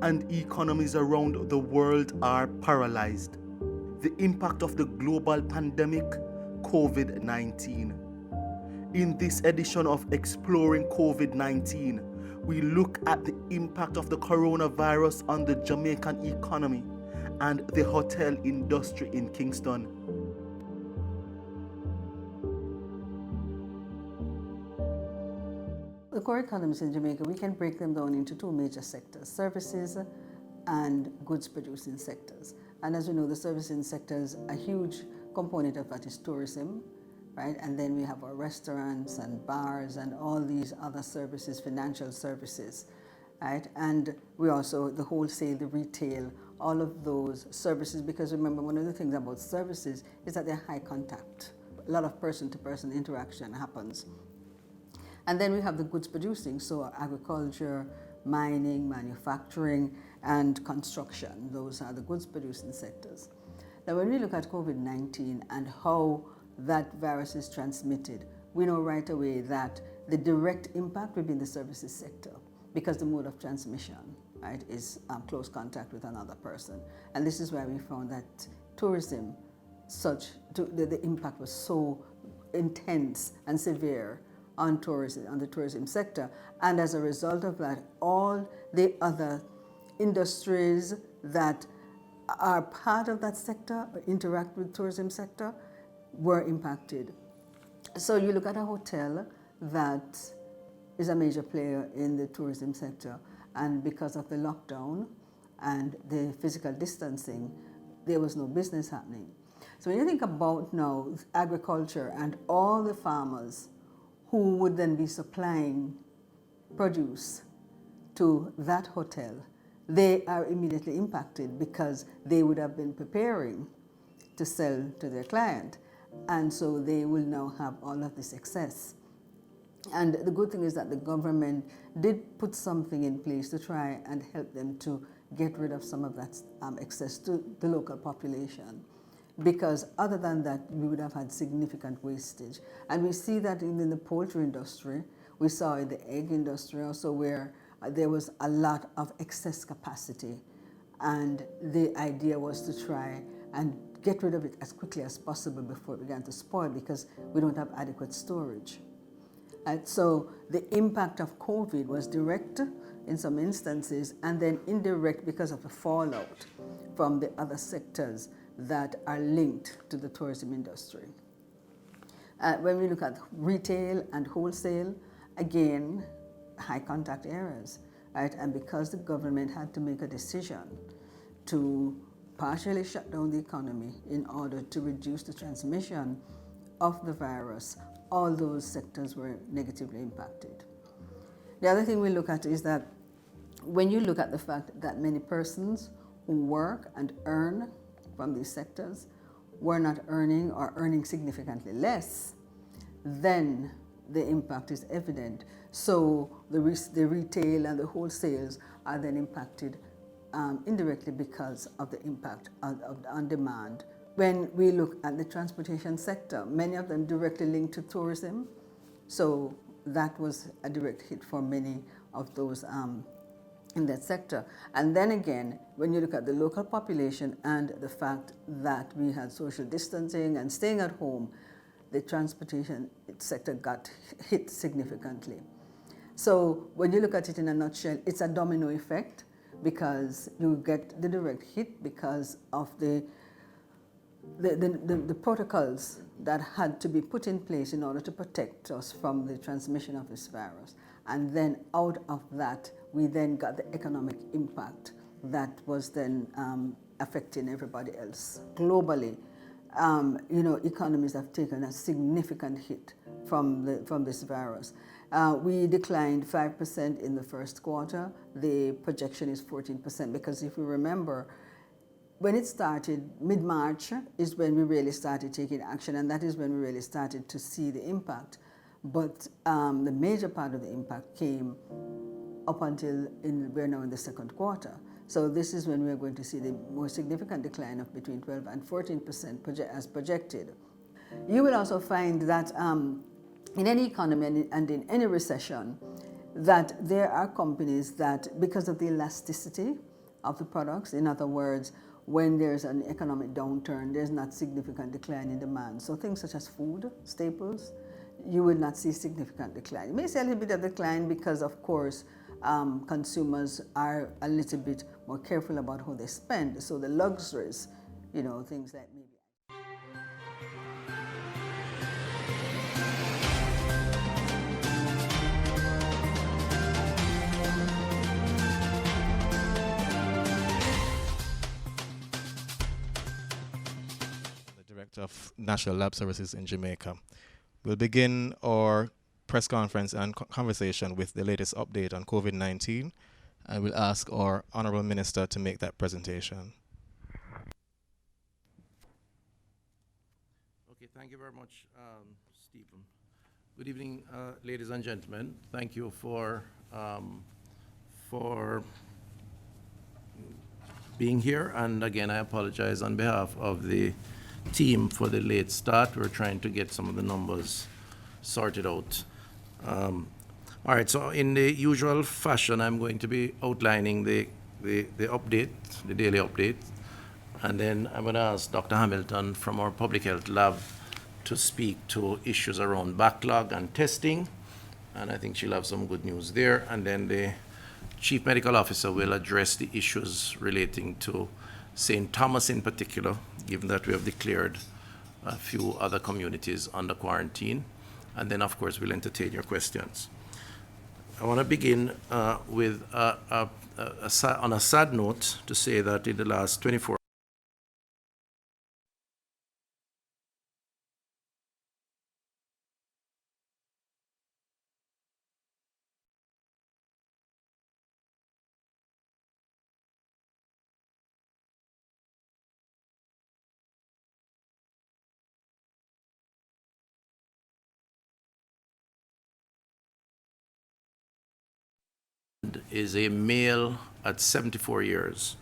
and economies around the world are paralyzed. The impact of the global pandemic, COVID-19. In this edition of Exploring COVID-19, we look at the impact of the coronavirus on the Jamaican economy and the hotel industry in Kingston. The core economies in Jamaica, we can break them down into 2 major sectors, services and goods producing sectors. And as we know, the servicing sectors, a huge component of that is tourism, right? And then we have our restaurants and bars and all these other services, financial services, right? And we also, the wholesale, the retail, all of those services, because remember, one of the things about services is that they're high contact. A lot of person-to-person interaction happens. And then we have the goods producing, so agriculture, mining, manufacturing, and construction. Those are the goods producing sectors. Now, when we look at COVID-19 and how that virus is transmitted, we know right away that the direct impact will be in the services sector because the mode of transmission, right, is close contact with another person. And this is why we found that tourism, the impact was so intense and severe on tourism, on the tourism sector. And as a result of that, all the other industries that are part of that sector or interact with the tourism sector were impacted. So you look at a hotel that is a major player in the tourism sector, and because of the lockdown and the physical distancing, there was no business happening. So when you think about now agriculture and all the farmers who would then be supplying produce to that hotel, they are immediately impacted because they would have been preparing to sell to their client. And so they will now have all of this excess. And the good thing is that the government did put something in place to try and help them to get rid of some of that excess to the local population. Because other than that, we would have had significant wastage. And we see that in the poultry industry, we saw in the egg industry also where there was a lot of excess capacity. And the idea was to try and get rid of it as quickly as possible before it began to spoil because we don't have adequate storage. And so the impact of COVID was direct in some instances and then indirect because of the fallout from the other sectors that are linked to the tourism industry. When we look at retail and wholesale, again, high contact areas, right? And because the government had to make a decision to partially shut down the economy in order to reduce the transmission of the virus, all those sectors were negatively impacted. The other thing we look at is that when you look at the fact that many persons who work and earn from these sectors were not earning or earning significantly less, then the impact is evident. So the retail and the wholesales are then impacted indirectly because of the impact on demand. When we look at the transportation sector, many of them directly linked to tourism. So that was a direct hit for many of those in that sector. And then again, when you look at the local population and the fact that we had social distancing and staying at home, the transportation sector got hit significantly. So when you look at it in a nutshell, it's a domino effect because you get the direct hit because of the protocols that had to be put in place in order to protect us from the transmission of this virus. And then out of that, we then got the economic impact that was then affecting everybody else. Globally, economies have taken a significant hit from this virus. We declined 5% in the first quarter. The projection is 14% because if you remember, when it started, mid-March is when we really started taking action, and that is when we really started to see the impact. But the major part of the impact came up until we're now in the second quarter. So this is when we're going to see the more significant decline of between 12 and 14% as projected. You will also find that in any economy and in any recession, that there are companies that, because of the elasticity of the products, in other words, when there's an economic downturn, there's not significant decline in demand. So things such as food, staples, you will not see significant decline. You may see a little bit of decline because, of course, consumers are a little bit more careful about how they spend. So the luxuries, things like maybe. Director of National Lab Services in Jamaica. We'll begin our press conference and conversation with the latest update on COVID-19, and we'll ask our Honorable Minister to make that presentation. Okay, thank you very much, Stephen. Good evening, ladies and gentlemen. Thank you for being here, and again, I apologize on behalf of the team for the late start. We're trying to get some of the numbers sorted out. All right, so in the usual fashion, I'm going to be outlining the update, the daily update, and then I'm going to ask Dr. Hamilton from our Public Health Lab to speak to issues around backlog and testing, and I think she'll have some good news there, and then the Chief Medical Officer will address the issues relating to St. Thomas in particular, given that we have declared a few other communities under quarantine. And then, of course, we'll entertain your questions. I want to begin with on a sad note to say that in the last 24 is a male at 74 years.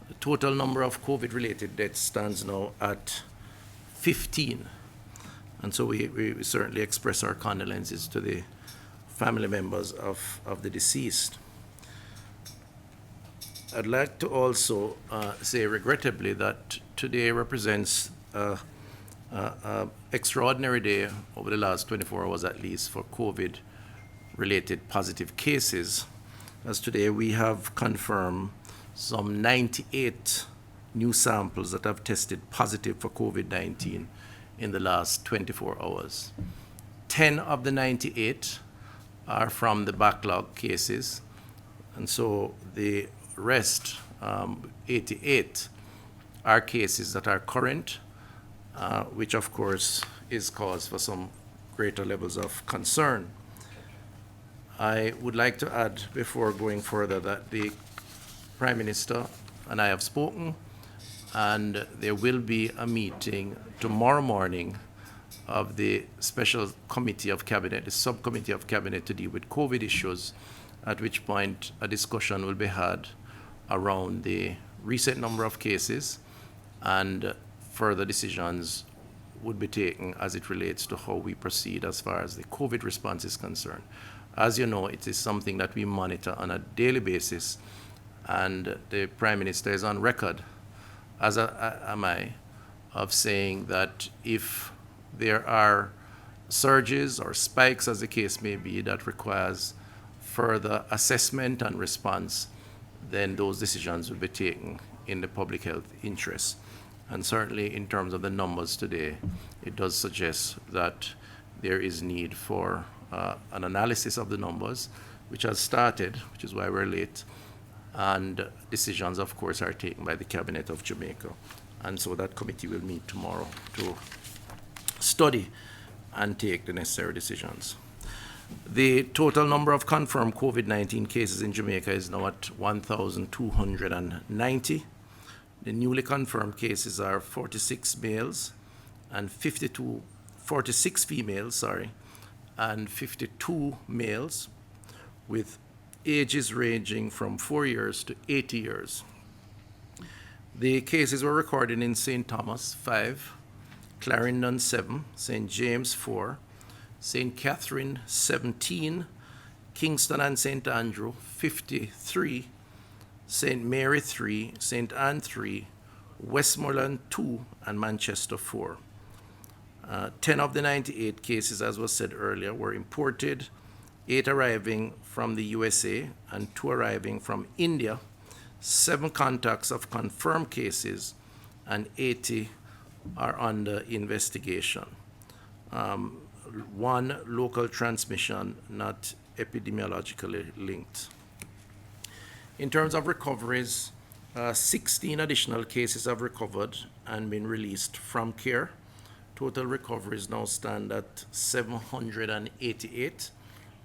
The total number of COVID-related deaths stands now at 15. And so we certainly express our condolences to the family members of the deceased. I'd like to also say regrettably that today represents an extraordinary day over the last 24 hours at least for COVID-related positive cases, as today we have confirmed some 98 new samples that have tested positive for COVID-19 in the last 24 hours. 10 of the 98 are from the backlog cases, and so the rest, 88, are cases that are current, which of course is cause for some greater levels of concern. I would like to add before going further that the Prime Minister and I have spoken, and there will be a meeting tomorrow morning of the special committee of cabinet, the subcommittee of cabinet to deal with COVID issues, at which point a discussion will be had around the recent number of cases, and further decisions would be taken as it relates to how we proceed as far as the COVID response is concerned. As you know, it is something that we monitor on a daily basis, and the Prime Minister is on record, as am I, of saying that if there are surges or spikes, as the case may be, that requires further assessment and response, then those decisions will be taken in the public health interest. And certainly in terms of the numbers today, it does suggest that there is need for an analysis of the numbers, which has started, which is why we're late, and decisions, of course, are taken by the Cabinet of Jamaica. And so that committee will meet tomorrow to study and take the necessary decisions. The total number of confirmed COVID-19 cases in Jamaica is now at 1,290. The newly confirmed cases are 46 males and 46 females, and 52 males, with ages ranging from 4 years to 80 years. The cases were recorded in St. Thomas, 5, Clarendon, 7, St. James, 4, St. Catherine, 17, Kingston and St. Andrew, 53, St. Mary, 3, St. Anne, 3, Westmoreland, 2, and Manchester, 4. 10 of the 98 cases, as was said earlier, were imported, 8 arriving from the USA and 2 arriving from India, 7 contacts of confirmed cases, and 80 are under investigation. 1 local transmission, not epidemiologically linked. In terms of recoveries, 16 additional cases have recovered and been released from care. Total recoveries now stand at 788,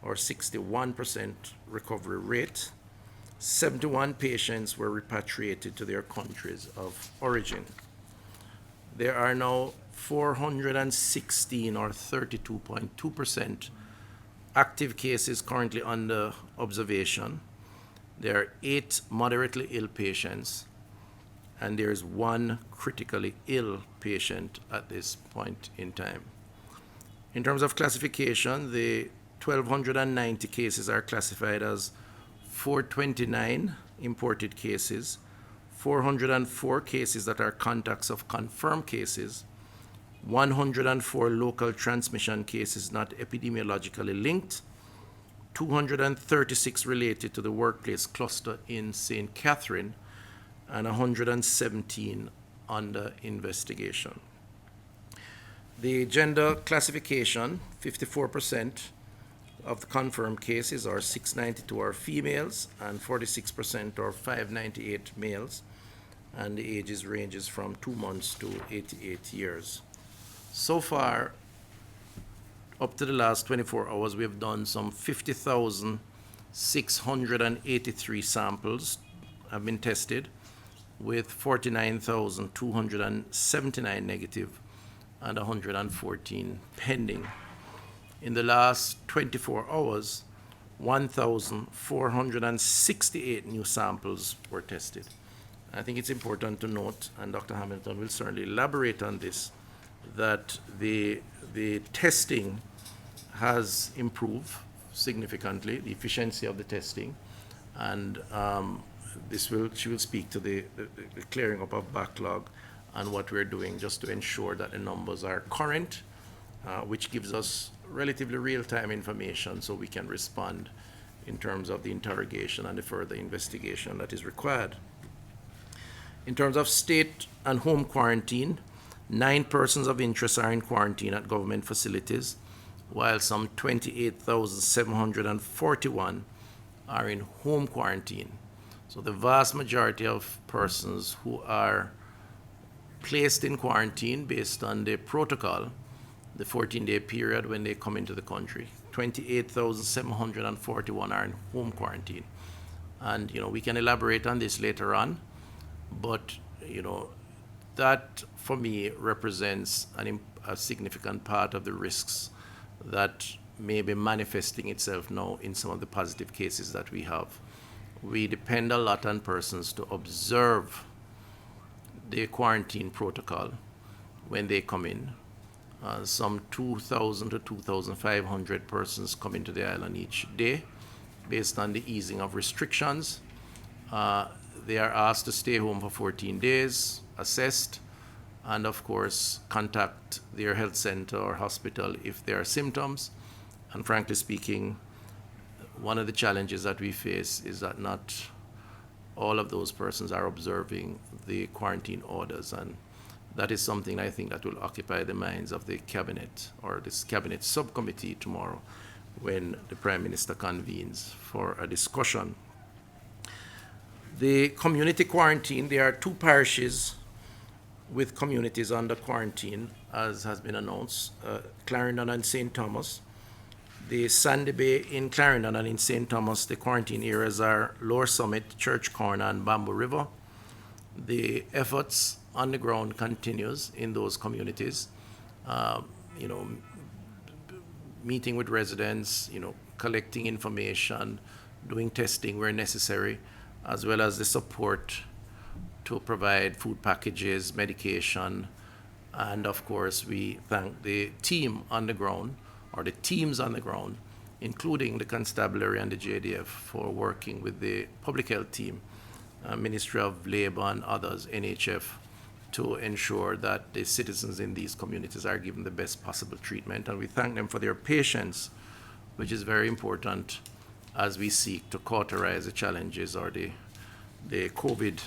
or 61% recovery rate. 71 patients were repatriated to their countries of origin. There are now 416, or 32.2%, active cases currently under observation. There are 8 moderately ill patients, and there is 1 critically ill patient at this point in time. In terms of classification, the 1,290 cases are classified as 429 imported cases, 404 cases that are contacts of confirmed cases, 104 local transmission cases not epidemiologically linked, 236 related to the workplace cluster in St. Catherine, and 117 under investigation. The gender classification, 54% of the confirmed cases, or 692, are females, and 46%, or 598, males, and the ages ranges from 2 months to 88 years. So far, up to the last 24 hours, we have done some 50,683 samples have been tested, with 49,279 negative and 114 pending. In the last 24 hours, 1,468 new samples were tested. I think it's important to note, and Dr. Hamilton will certainly elaborate on this, that the testing has improved significantly, the efficiency of the testing, and she will speak to the clearing up of backlog and what we're doing just to ensure that the numbers are current, which gives us relatively real-time information so we can respond in terms of the interrogation and the further investigation that is required. In terms of state and home quarantine, 9 persons of interest are in quarantine at government facilities, while some 28,741 are in home quarantine. So the vast majority of persons who are placed in quarantine based on the protocol, the 14-day period when they come into the country, 28,741 are in home quarantine. And, we can elaborate on this later on, but, that for me represents a significant part of the risks that may be manifesting itself now in some of the positive cases that we have. We depend a lot on persons to observe the quarantine protocol when they come in. Some 2,000 to 2,500 persons come into the island each day based on the easing of restrictions. They are asked to stay home for 14 days, assessed, and of course contact their health center or hospital if there are symptoms. And frankly speaking, one of the challenges that we face is that not all of those persons are observing the quarantine orders, and that is something I think that will occupy the minds of the cabinet or this cabinet subcommittee tomorrow when the Prime Minister convenes for a discussion. The community quarantine, there are 2 parishes with communities under quarantine, as has been announced, Clarendon and St. Thomas. The Sandy Bay in Clarendon and in St. Thomas, the quarantine areas are Lower Summit, Church Corner, and Bamboo River. The efforts on the ground continues in those communities, meeting with residents, collecting information, doing testing where necessary, as well as the support to provide food packages, medication, and of course we thank the team on the ground, or the teams on the ground, including the Constabulary and the JDF, for working with the public health team, Ministry of Labour and others, NHF, to ensure that the citizens in these communities are given the best possible treatment. And we thank them for their patience, which is very important as we seek to cauterize the challenges or the COVID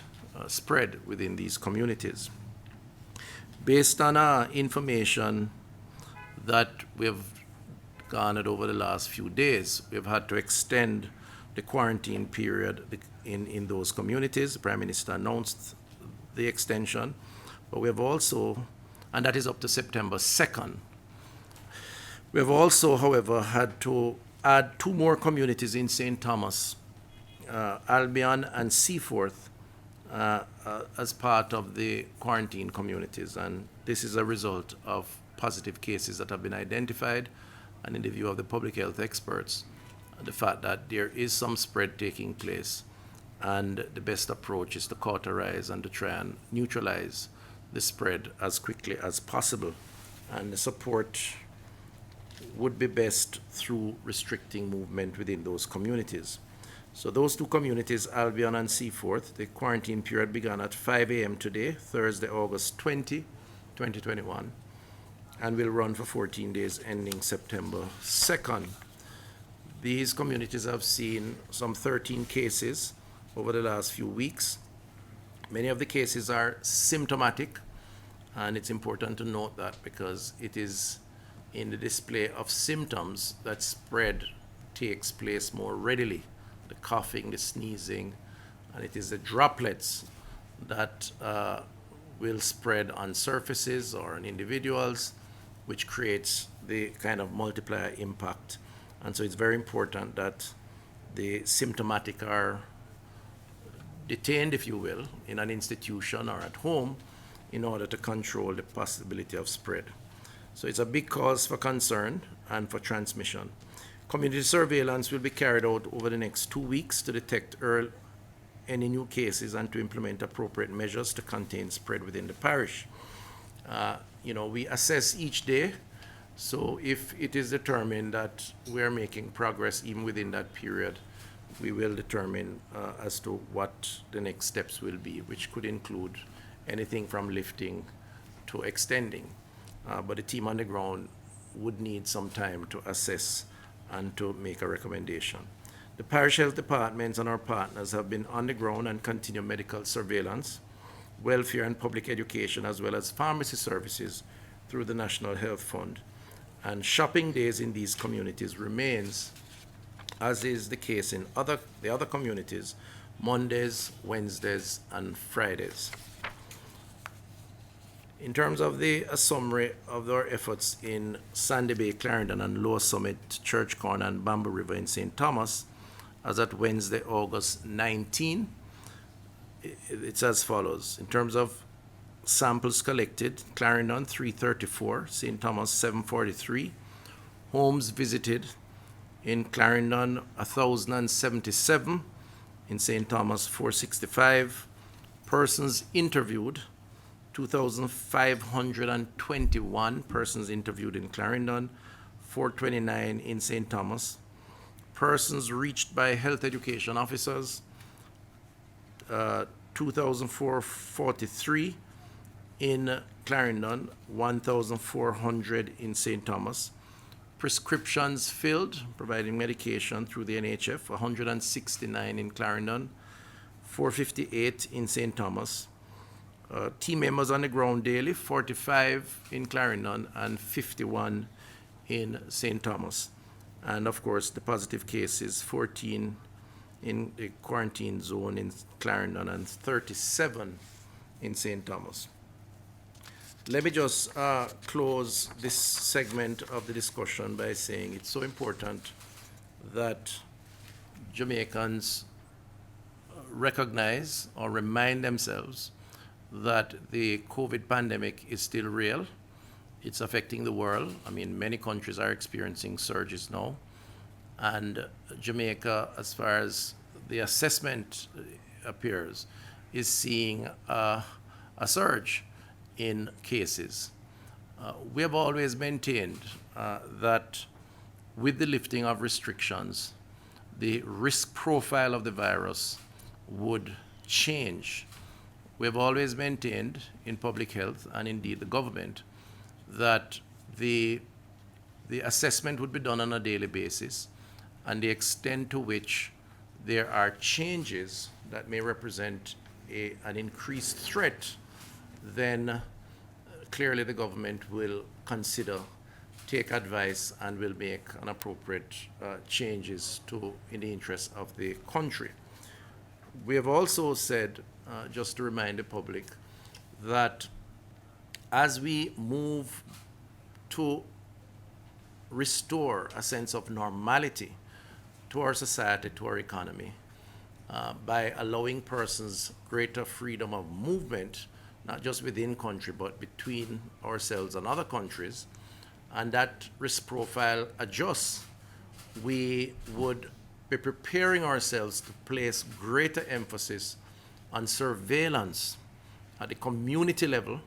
spread within these communities. Based on our information that we've garnered over the last few days, we've had to extend the quarantine period in those communities. The Prime Minister announced the extension, but we have also, and that is up to September 2nd. We have also, however, had to add 2 more communities in St. Thomas, Albion and Seaforth, as part of the quarantine communities. And this is a result of positive cases that have been identified, and in the view of the public health experts, the fact that there is some spread taking place, and the best approach is to cauterize and to try and neutralize the spread as quickly as possible. And the support would be best through restricting movement within those communities. So those 2 communities, Albion and Seaforth, the quarantine period began at 5 a.m. today, Thursday, August 20, 2021, and will run for 14 days ending September 2nd. These communities have seen some 13 cases over the last few weeks. Many of the cases are symptomatic, and it's important to note that because it is in the display of symptoms that spread takes place more readily. The coughing, the sneezing, and it is the droplets that will spread on surfaces or on individuals, which creates the kind of multiplier impact. And so it's very important that the symptomatic are detained, if you will, in an institution or at home in order to control the possibility of spread. So it's a big cause for concern and for transmission. Community surveillance will be carried out over the next 2 weeks to detect any new cases and to implement appropriate measures to contain spread within the parish. We assess each day, so if it is determined that we are making progress even within that period, we will determine as to what the next steps will be, which could include anything from lifting to extending. But the team on the ground would need some time to assess and to make a recommendation. The parish health departments and our partners have been on the ground and continue medical surveillance, welfare and public education, as well as pharmacy services through the National Health Fund. And shopping days in these communities remains, as is the case in the other communities, Mondays, Wednesdays, and Fridays. In terms of a summary of our efforts in Sandy Bay, Clarendon, and Lower Summit, Church Corner, and Bamboo River in St. Thomas, as at Wednesday, August 19, it's as follows. In terms of samples collected, Clarendon 334, St. Thomas 743, homes visited in Clarendon 1,077, in St. Thomas 465, persons interviewed 2,521 persons interviewed in Clarendon, 429 in St. Thomas. Persons reached by health education officers, 2,443 in Clarendon, 1,400 in St. Thomas. Prescriptions filled, providing medication through the NHF, 169 in Clarendon, 458 in St. Thomas. Team members on the ground daily, 45 in Clarendon and 51 in St. Thomas. And of course, the positive cases, 14 in the quarantine zone in Clarendon and 37 in St. Thomas. Let me just close this segment of the discussion by saying it's so important that Jamaicans recognize or remind themselves that the COVID pandemic is still real. It's affecting the world. I mean, many countries are experiencing surges now. And Jamaica, as far as the assessment appears, is seeing a surge in cases. We have always maintained that with the lifting of restrictions, the risk profile of the virus would change. We have always maintained in public health and indeed the government that the assessment would be done on a daily basis, and the extent to which there are changes that may represent an increased threat, then clearly the government will consider, take advice, and will make an appropriate changes in the interest of the country. We have also said, just to remind the public, that as we move to restore a sense of normality to our society, to our economy, by allowing persons greater freedom of movement, not just within country, but between ourselves and other countries, and that risk profile adjusts, we would be preparing ourselves to place greater emphasis on surveillance at the community level.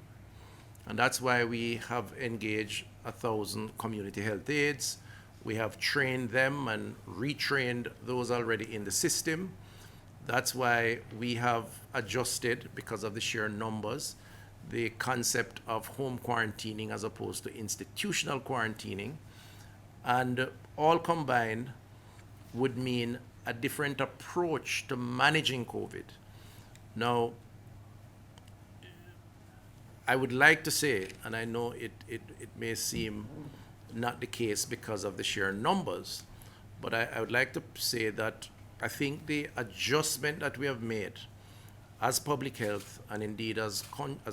And that's why we have engaged 1,000 community health aides. We have trained them and retrained those already in the system. That's why we have adjusted, because of the sheer numbers, the concept of home quarantining as opposed to institutional quarantining. And all combined would mean a different approach to managing COVID. Now, I would like to say, and I know it may seem not the case because of the sheer numbers, but I would like to say that I think the adjustment that we have made as public health and indeed as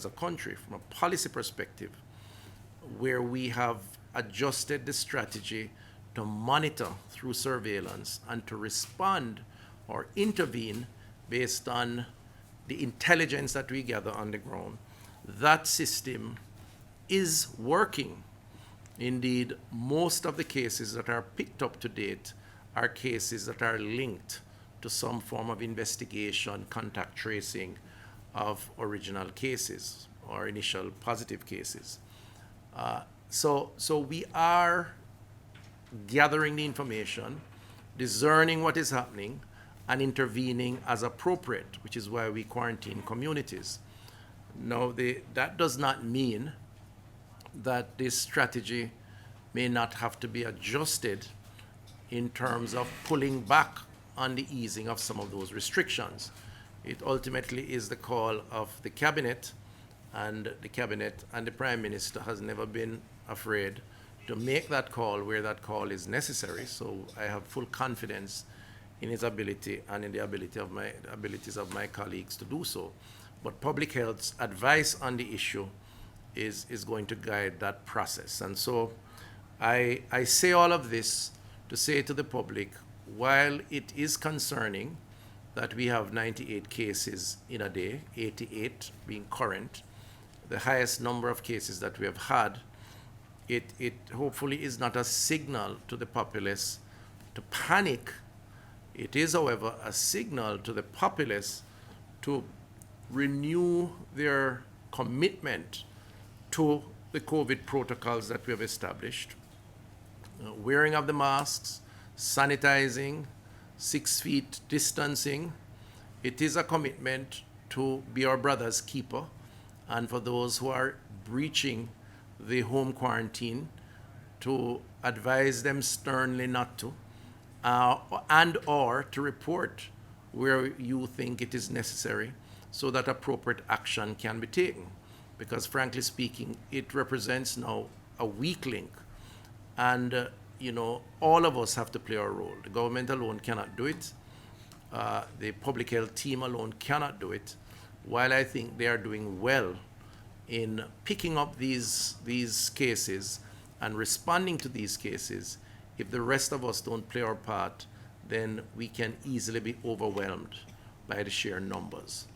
a country from a policy perspective, where we have adjusted the strategy to monitor through surveillance and to respond or intervene based on the intelligence that we gather on the ground, that system is working. Indeed, most of the cases that are picked up to date are cases that are linked to some form of investigation, contact tracing of original cases or initial positive cases. So we are gathering the information, discerning what is happening, and intervening as appropriate, which is why we quarantine communities. Now, that does not mean that this strategy may not have to be adjusted in terms of pulling back on the easing of some of those restrictions. It ultimately is the call of the cabinet, and the cabinet and the Prime Minister has never been afraid to make that call where that call is necessary. So I have full confidence in his ability and in the abilities of my colleagues to do so. But public health's advice on the issue is going to guide that process. And so I say all of this to say to the public, while it is concerning that we have 98 cases in a day, 88 being current, the highest number of cases that we have had, it hopefully is not a signal to the populace to panic. It is, however, a signal to the populace to renew their commitment to the COVID protocols that we have established. Wearing of the masks, sanitizing, 6 feet distancing. It is a commitment to be our brother's keeper, and for those who are breaching the home quarantine, to advise them sternly not to, and or to report where you think it is necessary so that appropriate action can be taken. Because frankly speaking, it represents now a weak link. And all of us have to play our role. The government alone cannot do it. The public health team alone cannot do it. While I think they are doing well in picking up these cases and responding to these cases, if the rest of us don't play our part, then we can easily be overwhelmed by the sheer numbers.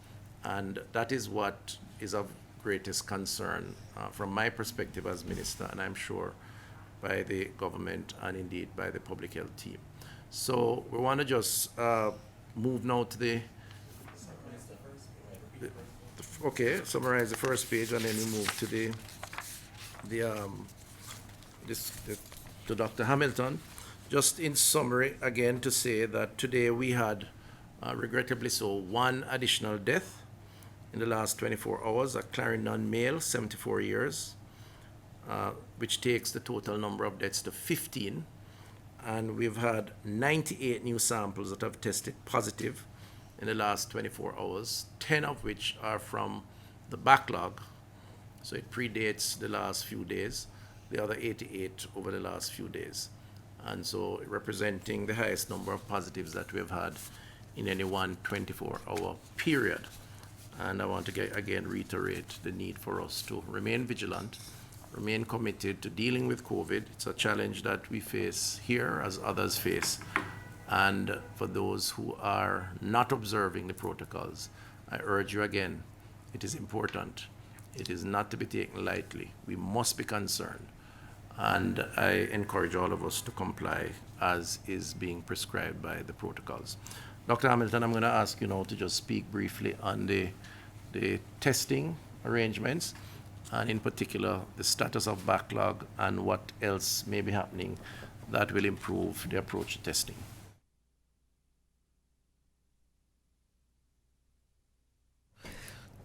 And that is what is of greatest concern from my perspective as minister, and I'm sure by the government and indeed by the public health team. So we want to just move now to summarize the first page, and then we move to to Dr. Hamilton. Just in summary, again, to say that today we had, regrettably so, 1 additional death in the last 24 hours, a Clarendon male, 74 years, which takes the total number of deaths to 15. And we've had 98 new samples that have tested positive in the last 24 hours, 10 of which are from the backlog. So it predates the last few days, the other 88 over the last few days. And so representing the highest number of positives that we have had in any one 24-hour period. And I want to again reiterate the need for us to remain vigilant, remain committed to dealing with COVID. It's a challenge that we face here as others face. And for those who are not observing the protocols, I urge you again, it is important. It is not to be taken lightly. We must be concerned. And I encourage all of us to comply as is being prescribed by the protocols. Dr. Hamilton, I'm going to ask you now to just speak briefly on the testing arrangements, and in particular, the status of backlog and what else may be happening that will improve the approach to testing.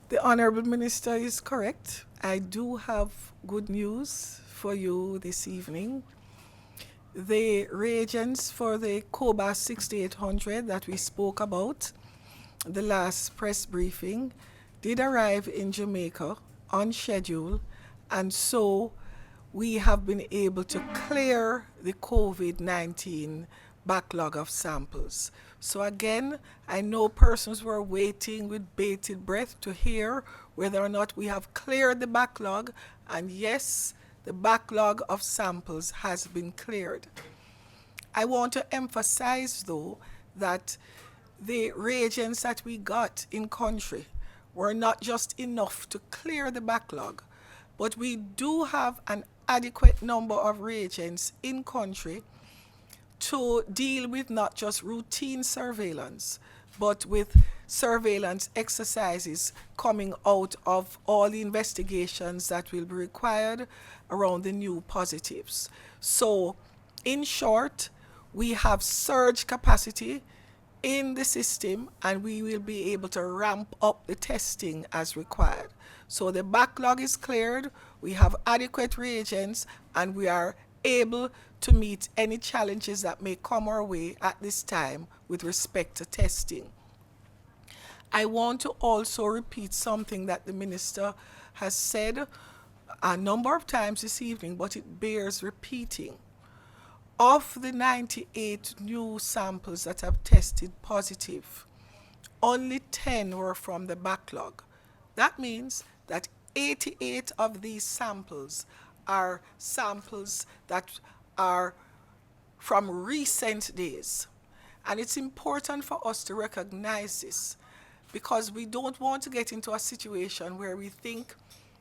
The Honorable Minister is correct. I do have good news for you this evening. The reagents for the COBA 6800 that we spoke about, the last press briefing, did arrive in Jamaica on schedule, and so we have been able to clear the COVID-19 backlog of samples. So again, I know persons were waiting with bated breath to hear whether or not we have cleared the backlog, and yes, the backlog of samples has been cleared. I want to emphasize, though, that the reagents that we got in country were not just enough to clear the backlog, but we do have an adequate number of reagents in country to deal with not just routine surveillance, but with surveillance exercises coming out of all the investigations that will be required around the new positives. So, in short, we have surge capacity in the system, and we will be able to ramp up the testing as required. So the backlog is cleared, we have adequate reagents, and we are able to meet any challenges that may come our way at this time with respect to testing. I want to also repeat something that the Minister has said a number of times this evening, but it bears repeating. Of the 98 new samples that have tested positive, only 10 were from the backlog. That means that 88 of these samples are samples that are from recent days. And it's important for us to recognize this, because we don't want to get into a situation where we think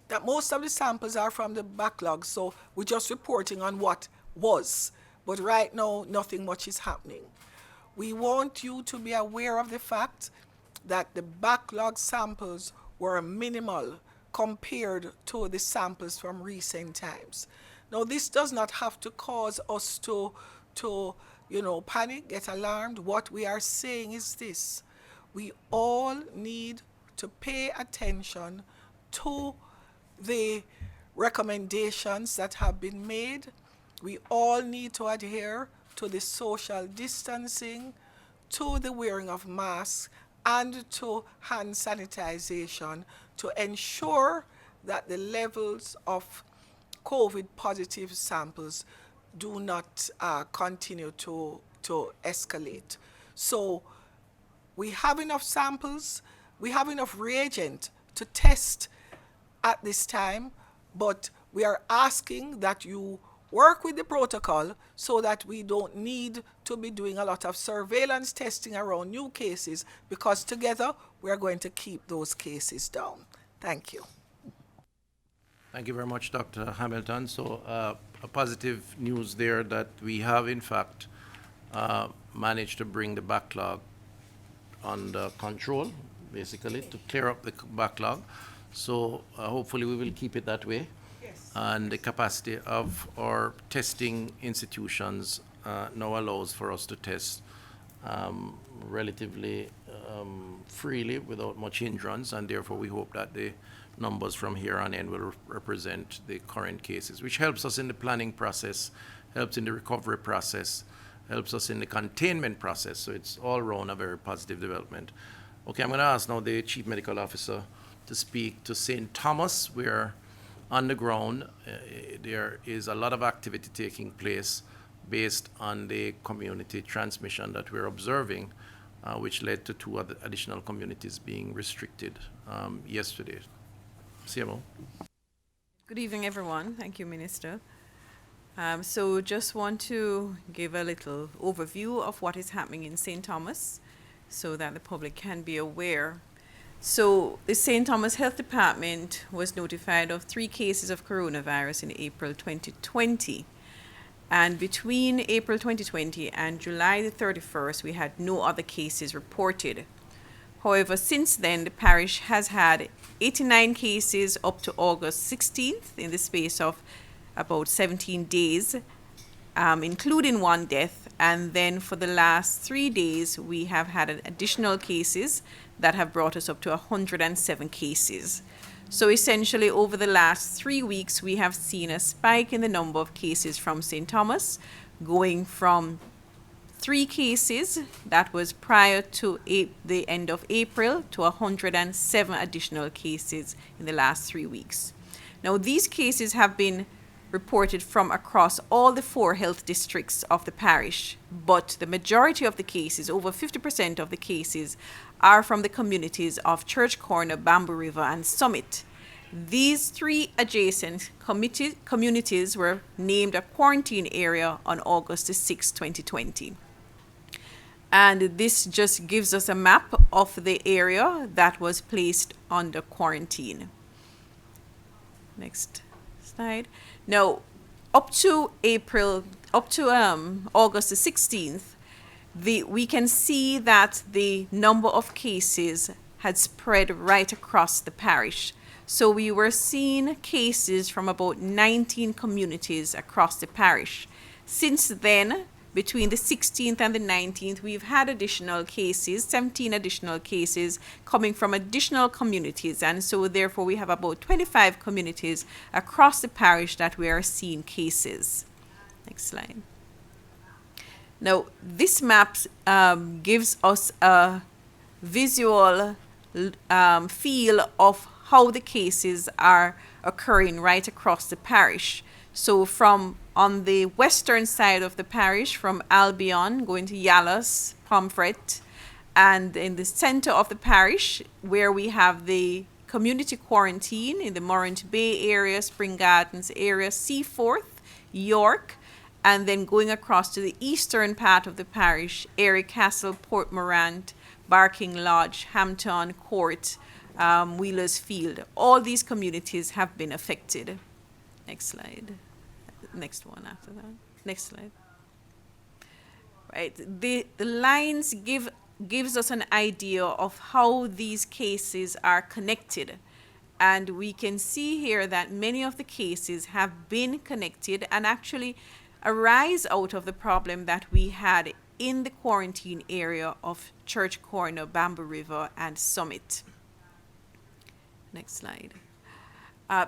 that most of the samples are from the backlog, so we're just reporting on what was. But right now, nothing much is happening. We want you to be aware of the fact that the backlog samples were minimal compared to the samples from recent times. Now, this does not have to cause us to panic, get alarmed. What we are saying is this: we all need to pay attention to the recommendations that have been made. We all need to adhere to the social distancing, to the wearing of masks, and to hand sanitization to ensure that the levels of COVID positive samples do not continue to escalate. So we have enough samples, we have enough reagent to test at this time, but we are asking that you work with the protocol so that we don't need to be doing a lot of surveillance testing around new cases, because together we are going to keep those cases down. Thank you. Thank you very much, Dr. Hamilton. So a positive news there that we have, in fact, managed to bring the backlog under control, basically, to clear up the backlog. So hopefully we will keep it that way. Yes. And the capacity of our testing institutions now allows for us to test relatively freely without much hindrance, and therefore we hope that the numbers from here on in will represent the current cases, which helps us in the planning process, helps in the recovery process, helps us in the containment process. So it's all around a very positive development. Okay, I'm going to ask now the Chief Medical Officer to speak to St. Thomas, where on the ground there is a lot of activity taking place based on the community transmission that we're observing, which led to 2 other additional communities being restricted yesterday. CMO. Good evening, everyone. Thank you, Minister. So just want to give a little overview of what is happening in St. Thomas so that the public can be aware. So the St. Thomas Health Department was notified of 3 cases of coronavirus in April 2020. And between April 2020 and July the 31st, we had no other cases reported. However, since then, the parish has had 89 cases up to August 16th in the space of about 17 days, including 1 death. And then for the last 3 days, we have had additional cases that have brought us up to 107 cases. So essentially, over the last 3 weeks, we have seen a spike in the number of cases from St. Thomas, going from 3 cases that was prior to the end of April to 107 additional cases in the last 3 weeks. Now, these cases have been reported from across all the 4 health districts of the parish, but the majority of the cases, over 50% of the cases, are from the communities of Church Corner, Bamboo River, and Summit. These 3 adjacent communities were named a quarantine area on August 6, 2020. And this just gives us a map of the area that was placed under quarantine. Next. slide. Now, up to August the 16th, we can see that the number of cases had spread right across the parish. So we were seeing cases from about 19 communities across the parish. Since then, between the 16th and the 19th, we've had additional cases, 17 additional cases coming from additional communities. And so therefore we have about 25 communities across the parish that we are seeing cases. Next slide. Now, this map gives us a visual feel of how the cases are occurring right across the parish. So from on the western side of the parish, from Albion going to Yallas, Pomfret, and in the center of the parish where we have the community quarantine in the Morant Bay area, Spring Gardens area, Seaforth, York, and then going across to the eastern part of the parish, Airy Castle, Port Morant, Barking Lodge, Hampton Court, Wheelers Field. All these communities have been affected. Next slide. Next one after that. Next slide. Right. The lines gives us an idea of how these cases are connected. And we can see here that many of the cases have been connected and actually arise out of the problem that we had in the quarantine area of Church Corner, Bamboo River, and Summit. Next slide.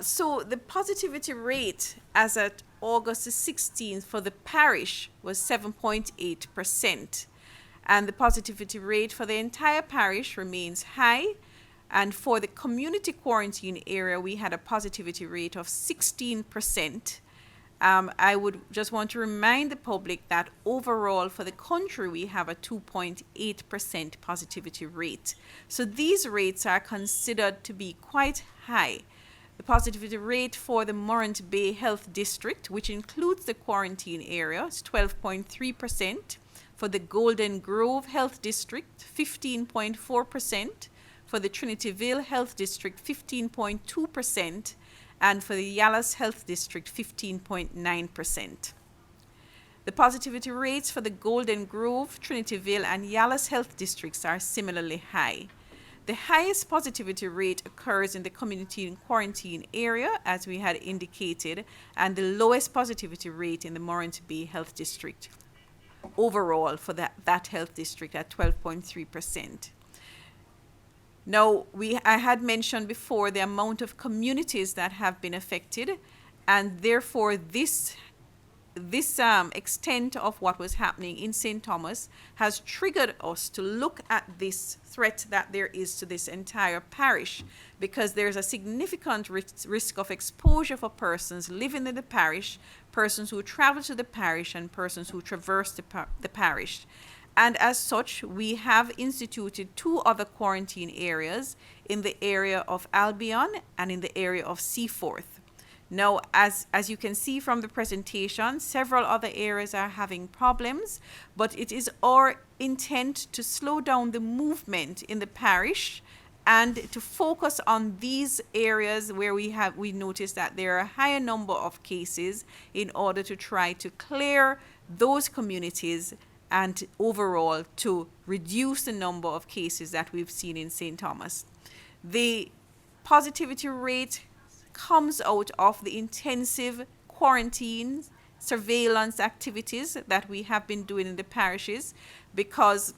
So the positivity rate as at August the 16th for the parish was 7.8%. And the positivity rate for the entire parish remains high. And for the community quarantine area, we had a positivity rate of 16%. I would just want to remind the public that overall for the country, we have a 2.8% positivity rate. So these rates are considered to be quite high. The positivity rate for the Morant Bay Health District, which includes the quarantine area, is 12.3%. For the Golden Grove Health District, 15.4%. For the Trinityville Health District, 15.2%. And for the Yallas Health District, 15.9%. The positivity rates for the Golden Grove, Trinityville, and Yallas Health Districts are similarly high. The highest positivity rate occurs in the community in quarantine area, as we had indicated, and the lowest positivity rate in the Morant Bay Health District overall for that health district at 12.3%. Now, I had mentioned before the amount of communities that have been affected, and therefore this extent of what was happening in St. Thomas has triggered us to look at this threat that there is to this entire parish, because there's a significant risk of exposure for persons living in the parish, persons who travel to the parish, and persons who traverse the parish. And as such, we have instituted 2 other quarantine areas in the area of Albion and in the area of Seaforth. Now, as you can see from the presentation, several other areas are having problems, but it is our intent to slow down the movement in the parish and to focus on these areas where we notice that there are a higher number of cases in order to try to clear those communities and overall to reduce the number of cases that we've seen in St. Thomas. The positivity rate comes out of the intensive quarantine surveillance activities that we have been doing in the parishes, because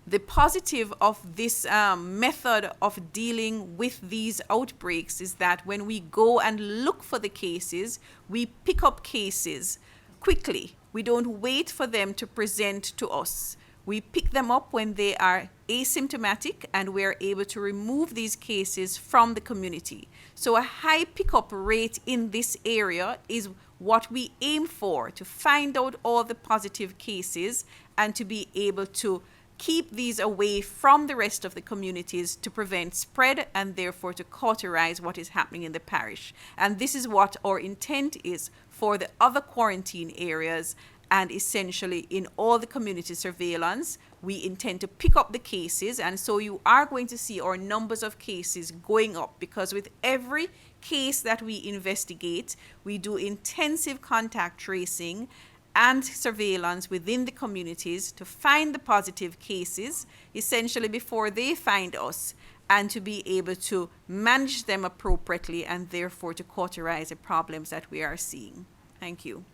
the positive of this method of dealing with these outbreaks is that when we go and look for the cases, we pick up cases quickly. We don't wait for them to present to us. We pick them up when they are asymptomatic, and we're able to remove these cases from the community. So a high pickup rate in this area is what we aim for, to find out all the positive cases and to be able to keep these away from the rest of the communities to prevent spread and therefore to cauterize what is happening in the parish. And this is what our intent is for the other quarantine areas and essentially in all the community surveillance, we intend to pick up the cases, and so you are going to see our numbers of cases going up, because with every case that we investigate, we do intensive contact tracing and surveillance within the communities to find the positive cases, essentially before they find us, and to be able to manage them appropriately and therefore to cauterize the problems that we are seeing. Thank you.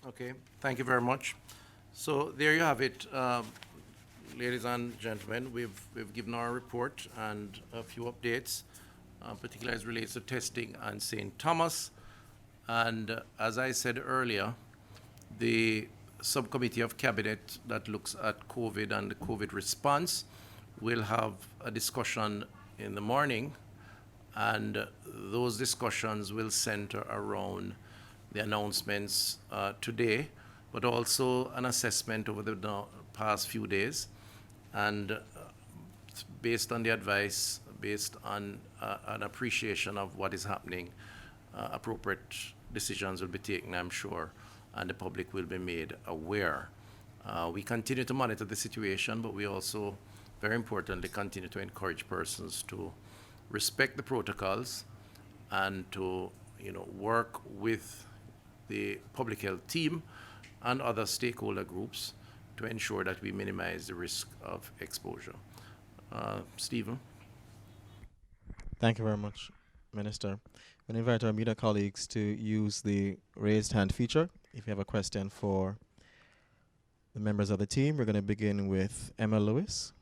Okay, thank you very much. So there you have it, ladies and gentlemen. We've given our report and a few updates, particularly as relates to testing and St. Thomas. And as I said earlier, the subcommittee of cabinet that looks at COVID and the COVID response will have a discussion in the morning, and those discussions will center around the announcements today, but also an assessment over the past few days. And based on the advice, based on an appreciation of what is happening, appropriate decisions will be taken, I'm sure, and the public will be made aware. We continue to monitor the situation, but we also, very importantly, continue to encourage persons to respect the protocols and to, work with the public health team and other stakeholder groups to ensure that we minimize the risk of exposure. Stephen. Thank you very much, Minister. I'm going to invite our media colleagues to use the raised hand feature. If you have a question for the members of the team, we're going to begin with Emma Lewis.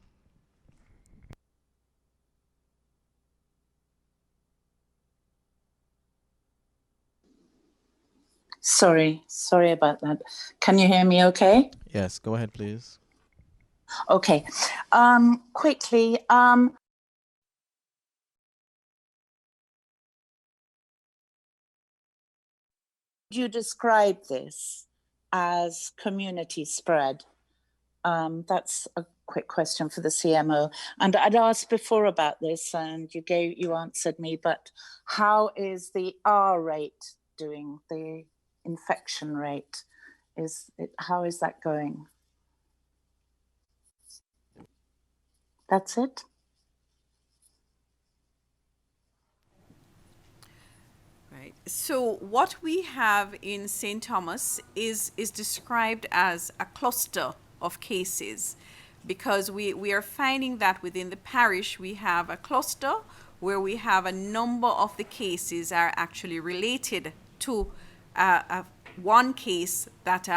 Sorry about that. Can you hear me okay? Yes, go ahead, please. Okay. Quickly, you describe this as community spread? That's a quick question for the CMO. And I'd asked before about this, and you answered me, but how is the R rate doing, the infection rate? How is that going? That's it. Right. So what we have in St. Thomas is described as a cluster of cases, because we are finding that within the parish we have a cluster where we have a number of the cases are actually related to one case that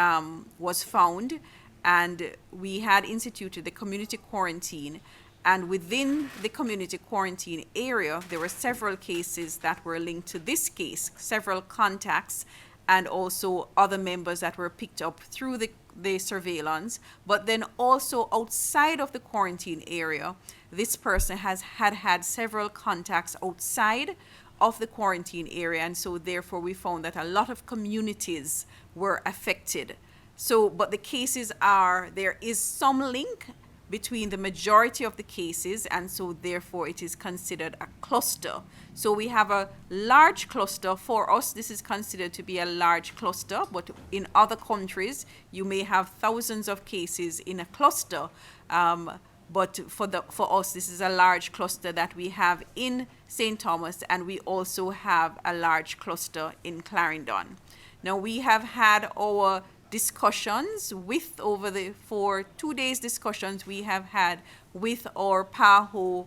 was found, and we had instituted the community quarantine. And within the community quarantine area, there were several cases that were linked to this case, several contacts, and also other members that were picked up through the surveillance. But then also outside of the quarantine area, this person had several contacts outside of the quarantine area, and so therefore we found that a lot of communities were affected. So, but the cases there is some link between the majority of the cases, and so therefore it is considered a cluster. So we have a large cluster. For us, this is considered to be a large cluster, but in other countries, you may have thousands of cases in a cluster. But for us, this is a large cluster that we have in St. Thomas, and we also have a large cluster in Clarendon. Now, we have had our discussions for 2 days discussions we have had with our PAHO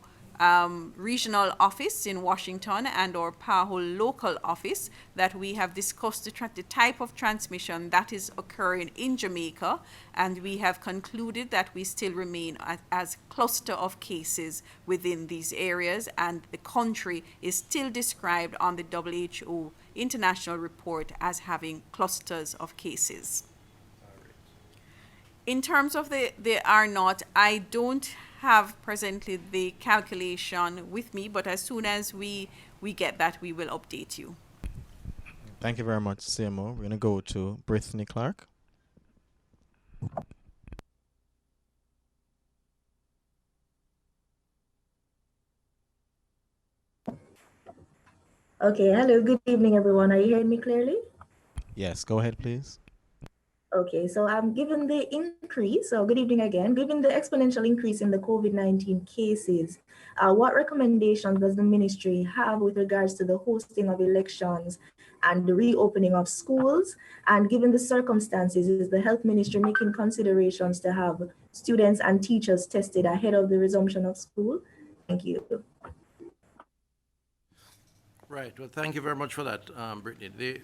regional office in Washington and our PAHO local office, that we have discussed the type of transmission that is occurring in Jamaica, and we have concluded that we still remain as cluster of cases within these areas, and the country is still described on the WHO international report as having clusters of cases. In terms of the R0, I don't have presently the calculation with me, but as soon as we get that, we will update you. Thank you very much, CMO. We're going to go to Brittany Clark. Okay, hello, good evening, everyone. Are you hearing me clearly? Yes, go ahead, please. Okay, so given the increase, so good evening again, given the exponential increase in the COVID-19 cases, what recommendations does the ministry have with regards to the hosting of elections and the reopening of schools? And given the circumstances, is the health ministry making considerations to have students and teachers tested ahead of the resumption of school? Thank you. Right. Well, thank you very much for that, Brittany.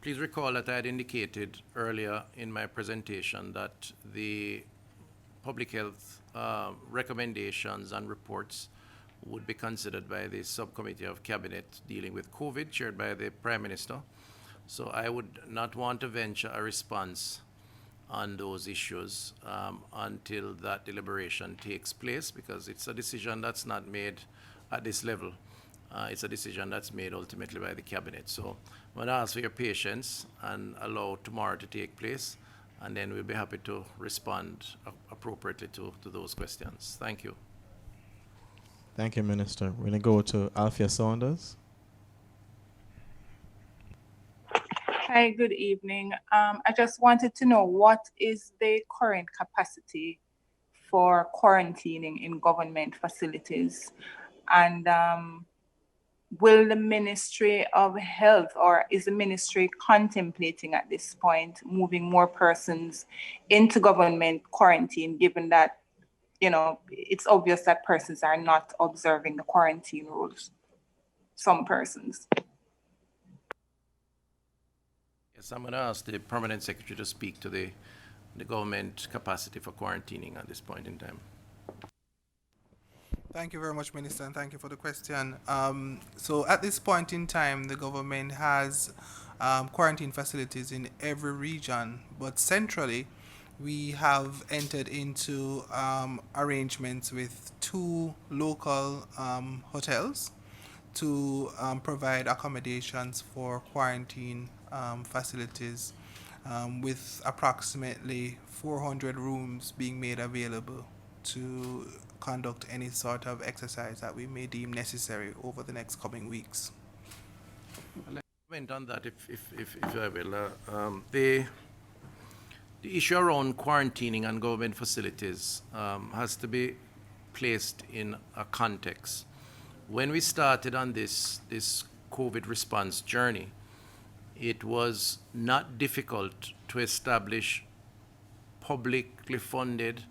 Please recall that I had indicated earlier in my presentation that the public health recommendations and reports would be considered by the subcommittee of cabinet dealing with COVID, chaired by the Prime Minister. So I would not want to venture a response on those issues until that deliberation takes place, because it's a decision that's not made at this level. It's a decision that's made ultimately by the cabinet. So I'm going to ask for your patience and allow tomorrow to take place, and then we'll be happy to respond appropriately to those questions. Thank you. Thank you, Minister. We're going to go to Althea Saunders. Hi, good evening. I just wanted to know, what is the current capacity for quarantining in government facilities? And will the Ministry of Health, or is the ministry contemplating at this point moving more persons into government quarantine, given that, you know, it's obvious that persons are not observing the quarantine rules, some persons? Yes, I'm going to ask the Permanent Secretary to speak to the government capacity for quarantining at this point in time. Thank you very much, Minister, and thank you for the question. So at this point in time, the government has quarantine facilities in every region, but centrally, we have entered into arrangements with 2 local hotels to provide accommodations for quarantine facilities, with approximately 400 rooms being made available to conduct any sort of exercise that we may deem necessary over the next coming weeks. Let me comment on that, if I will. The issue around quarantining and government facilities has to be placed in a context. When we started on this COVID response journey, it was not difficult to establish publicly funded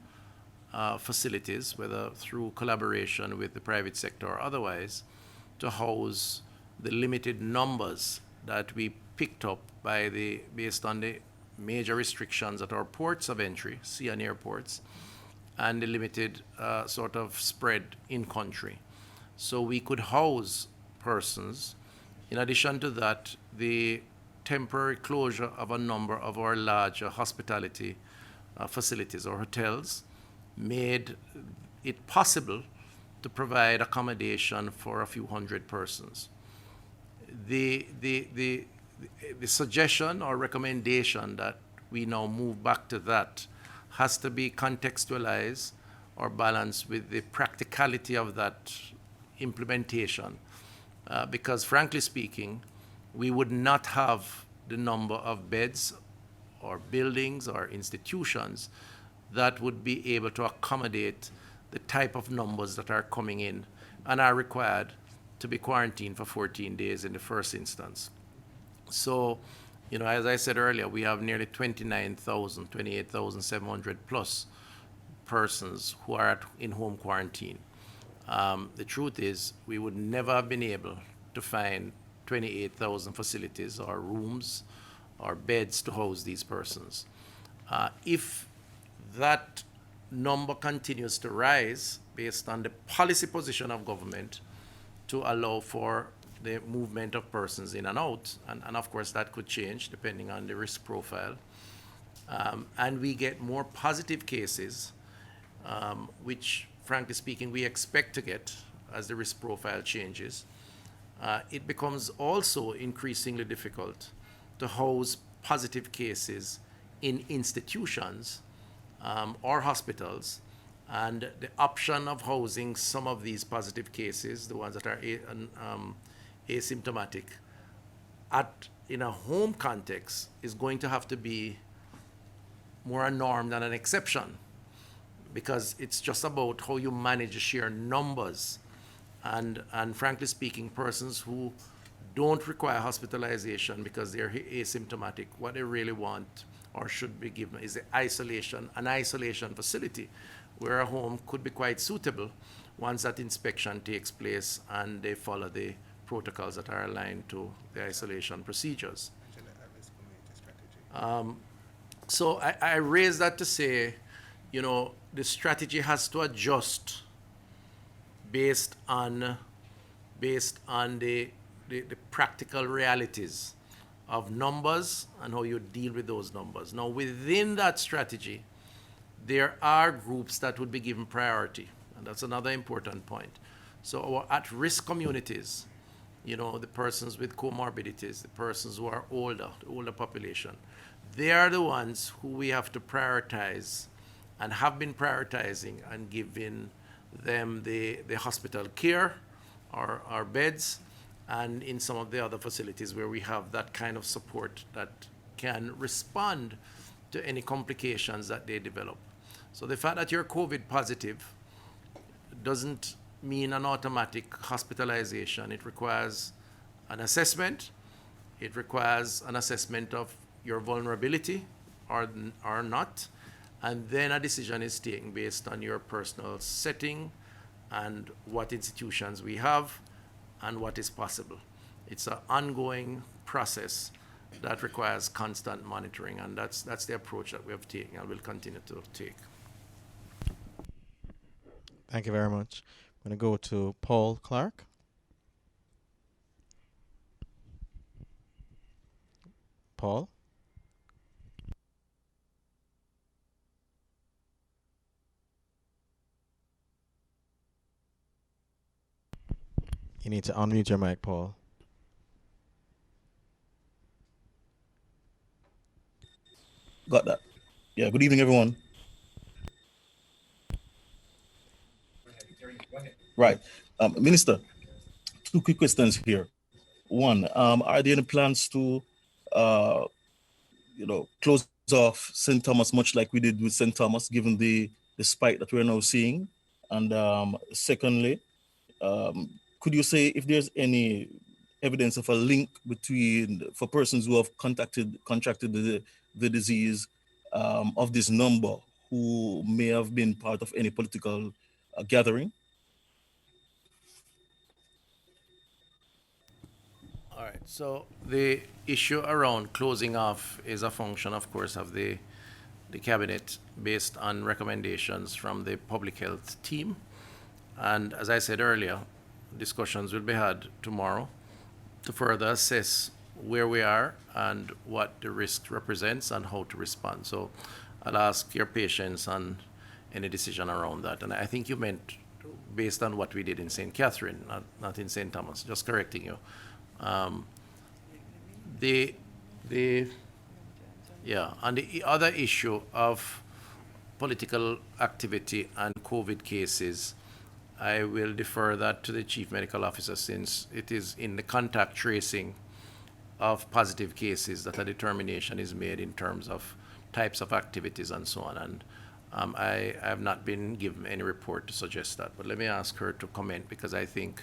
facilities, whether through collaboration with the private sector or otherwise, to house the limited numbers that we picked up based on the major restrictions at our ports of entry, sea and airports, and the limited sort of spread in country. So we could house persons. In addition to that, the temporary closure of a number of our larger hospitality facilities or hotels made it possible to provide accommodation for a few hundred persons. The suggestion or recommendation that we now move back to that has to be contextualized or balanced with the practicality of that implementation. Because frankly speaking, we would not have the number of beds or buildings or institutions that would be able to accommodate the type of numbers that are coming in and are required to be quarantined for 14 days in the first instance. So, you know, as I said earlier, we have nearly 28,700 plus persons who are in home quarantine. The truth is, we would never have been able to find 28,000 facilities or rooms or beds to house these persons. If that number continues to rise based on the policy position of government to allow for the movement of persons in and out, and of course that could change depending on the risk profile, and we get more positive cases, which frankly speaking we expect to get as the risk profile changes, it becomes also increasingly difficult to house positive cases in institutions or hospitals, and the option of housing some of these positive cases, the ones that are asymptomatic in a home context is going to have to be more a norm than an exception, because it's just about how you manage the sheer numbers. And frankly speaking, persons who don't require hospitalization because they're asymptomatic, what they really want or should be given is an isolation facility, where a home could be quite suitable once that inspection takes place and they follow the protocols that are aligned to the isolation procedures. So I raise that to say, the strategy has to adjust based on the practical realities of numbers and how you deal with those numbers. Now, within that strategy, there are groups that would be given priority, and that's another important point. So our at-risk communities, the persons with comorbidities, the persons who are older, the older population, they are the ones who we have to prioritize and have been prioritizing and giving them the hospital care or beds, and in some of the other facilities where we have that kind of support that can respond to any complications that they develop. So the fact that you're COVID positive doesn't mean an automatic hospitalization. It requires an assessment. It requires an assessment of your vulnerability or not. And then a decision is taken based on your personal setting and what institutions we have and what is possible. It's an ongoing process that requires constant monitoring, and that's the approach that we have taken and will continue to take. Thank you very much. I'm going to go to Paul Clark. Paul? You need to unmute your mic, Paul. Got that. Yeah, good evening, everyone. Right. Minister, two quick questions here. One, are there any plans to, close off St. Thomas, much like we did with St. Thomas, given the spike that we're now seeing? And secondly, could you say if there's any evidence of a link for persons who have contracted the disease of this number who may have been part of any political gathering? All right, so the issue around closing off is a function, of course, of the cabinet based on recommendations from the public health team. And as I said earlier, discussions will be had tomorrow to further assess where we are and what the risk represents and how to respond. So I'll ask your patience on any decision around that. And I think you meant based on what we did in St. Catherine, not in St. Thomas, just correcting you. On the other issue of political activity and COVID cases, I will defer that to the Chief Medical Officer, since it is in the contact tracing of positive cases that a determination is made in terms of types of activities and so on. And I have not been given any report to suggest that, but let me ask her to comment, because I think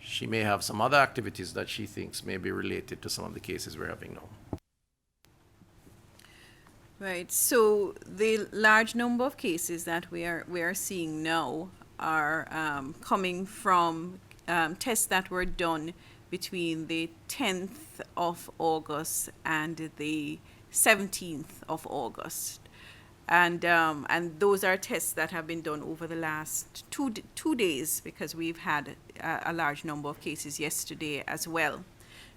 she may have some other activities that she thinks may be related to some of the cases we're having now. Right, so the large number of cases that we are seeing now are coming from tests that were done between the 10th of August and the 17th of August. And those are tests that have been done over the last two days, because we've had a large number of cases yesterday as well.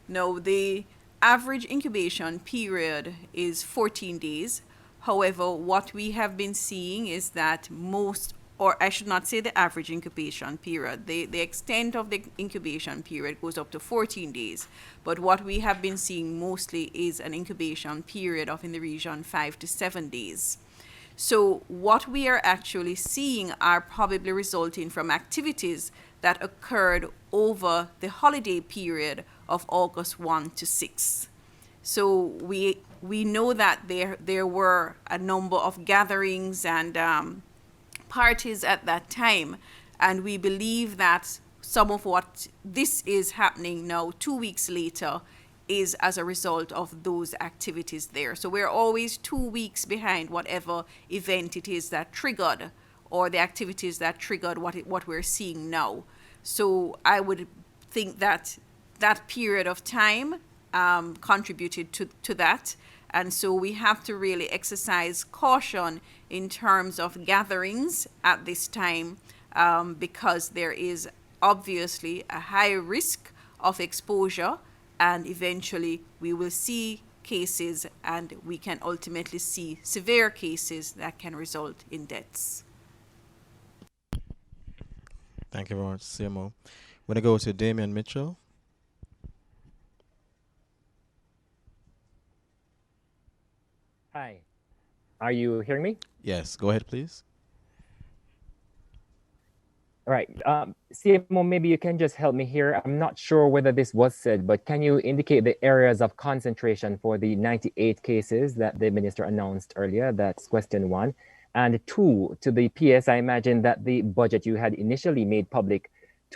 Now, the average incubation period is 14 days. However, what we have been seeing is that or I should not say the average incubation period, the extent of the incubation period goes up to 14 days. But what we have been seeing mostly is an incubation period of in the region 5 to 7 days. So what we are actually seeing are probably resulting from activities that occurred over the holiday period of August 1 to 6. So we know that there were a number of gatherings and parties at that time, and we believe that some of what this is happening now 2 weeks later is as a result of those activities there. So we're always 2 weeks behind whatever event it is that triggered, or the activities that triggered what we're seeing now. So I would think that that period of time contributed to that. And so we have to really exercise caution in terms of gatherings at this time, because there is obviously a high risk of exposure, and eventually we will see cases, and we can ultimately see severe cases that can result in deaths. Thank you very much, CMO. We're going to go to Damian Mitchell. Hi. Are you hearing me? Yes, go ahead, please. All right. CMO, maybe you can just help me here. I'm not sure whether this was said, but can you indicate the areas of concentration for the 98 cases that the minister announced earlier? That's question one. And two, to the PS, I imagine that the budget you had initially made public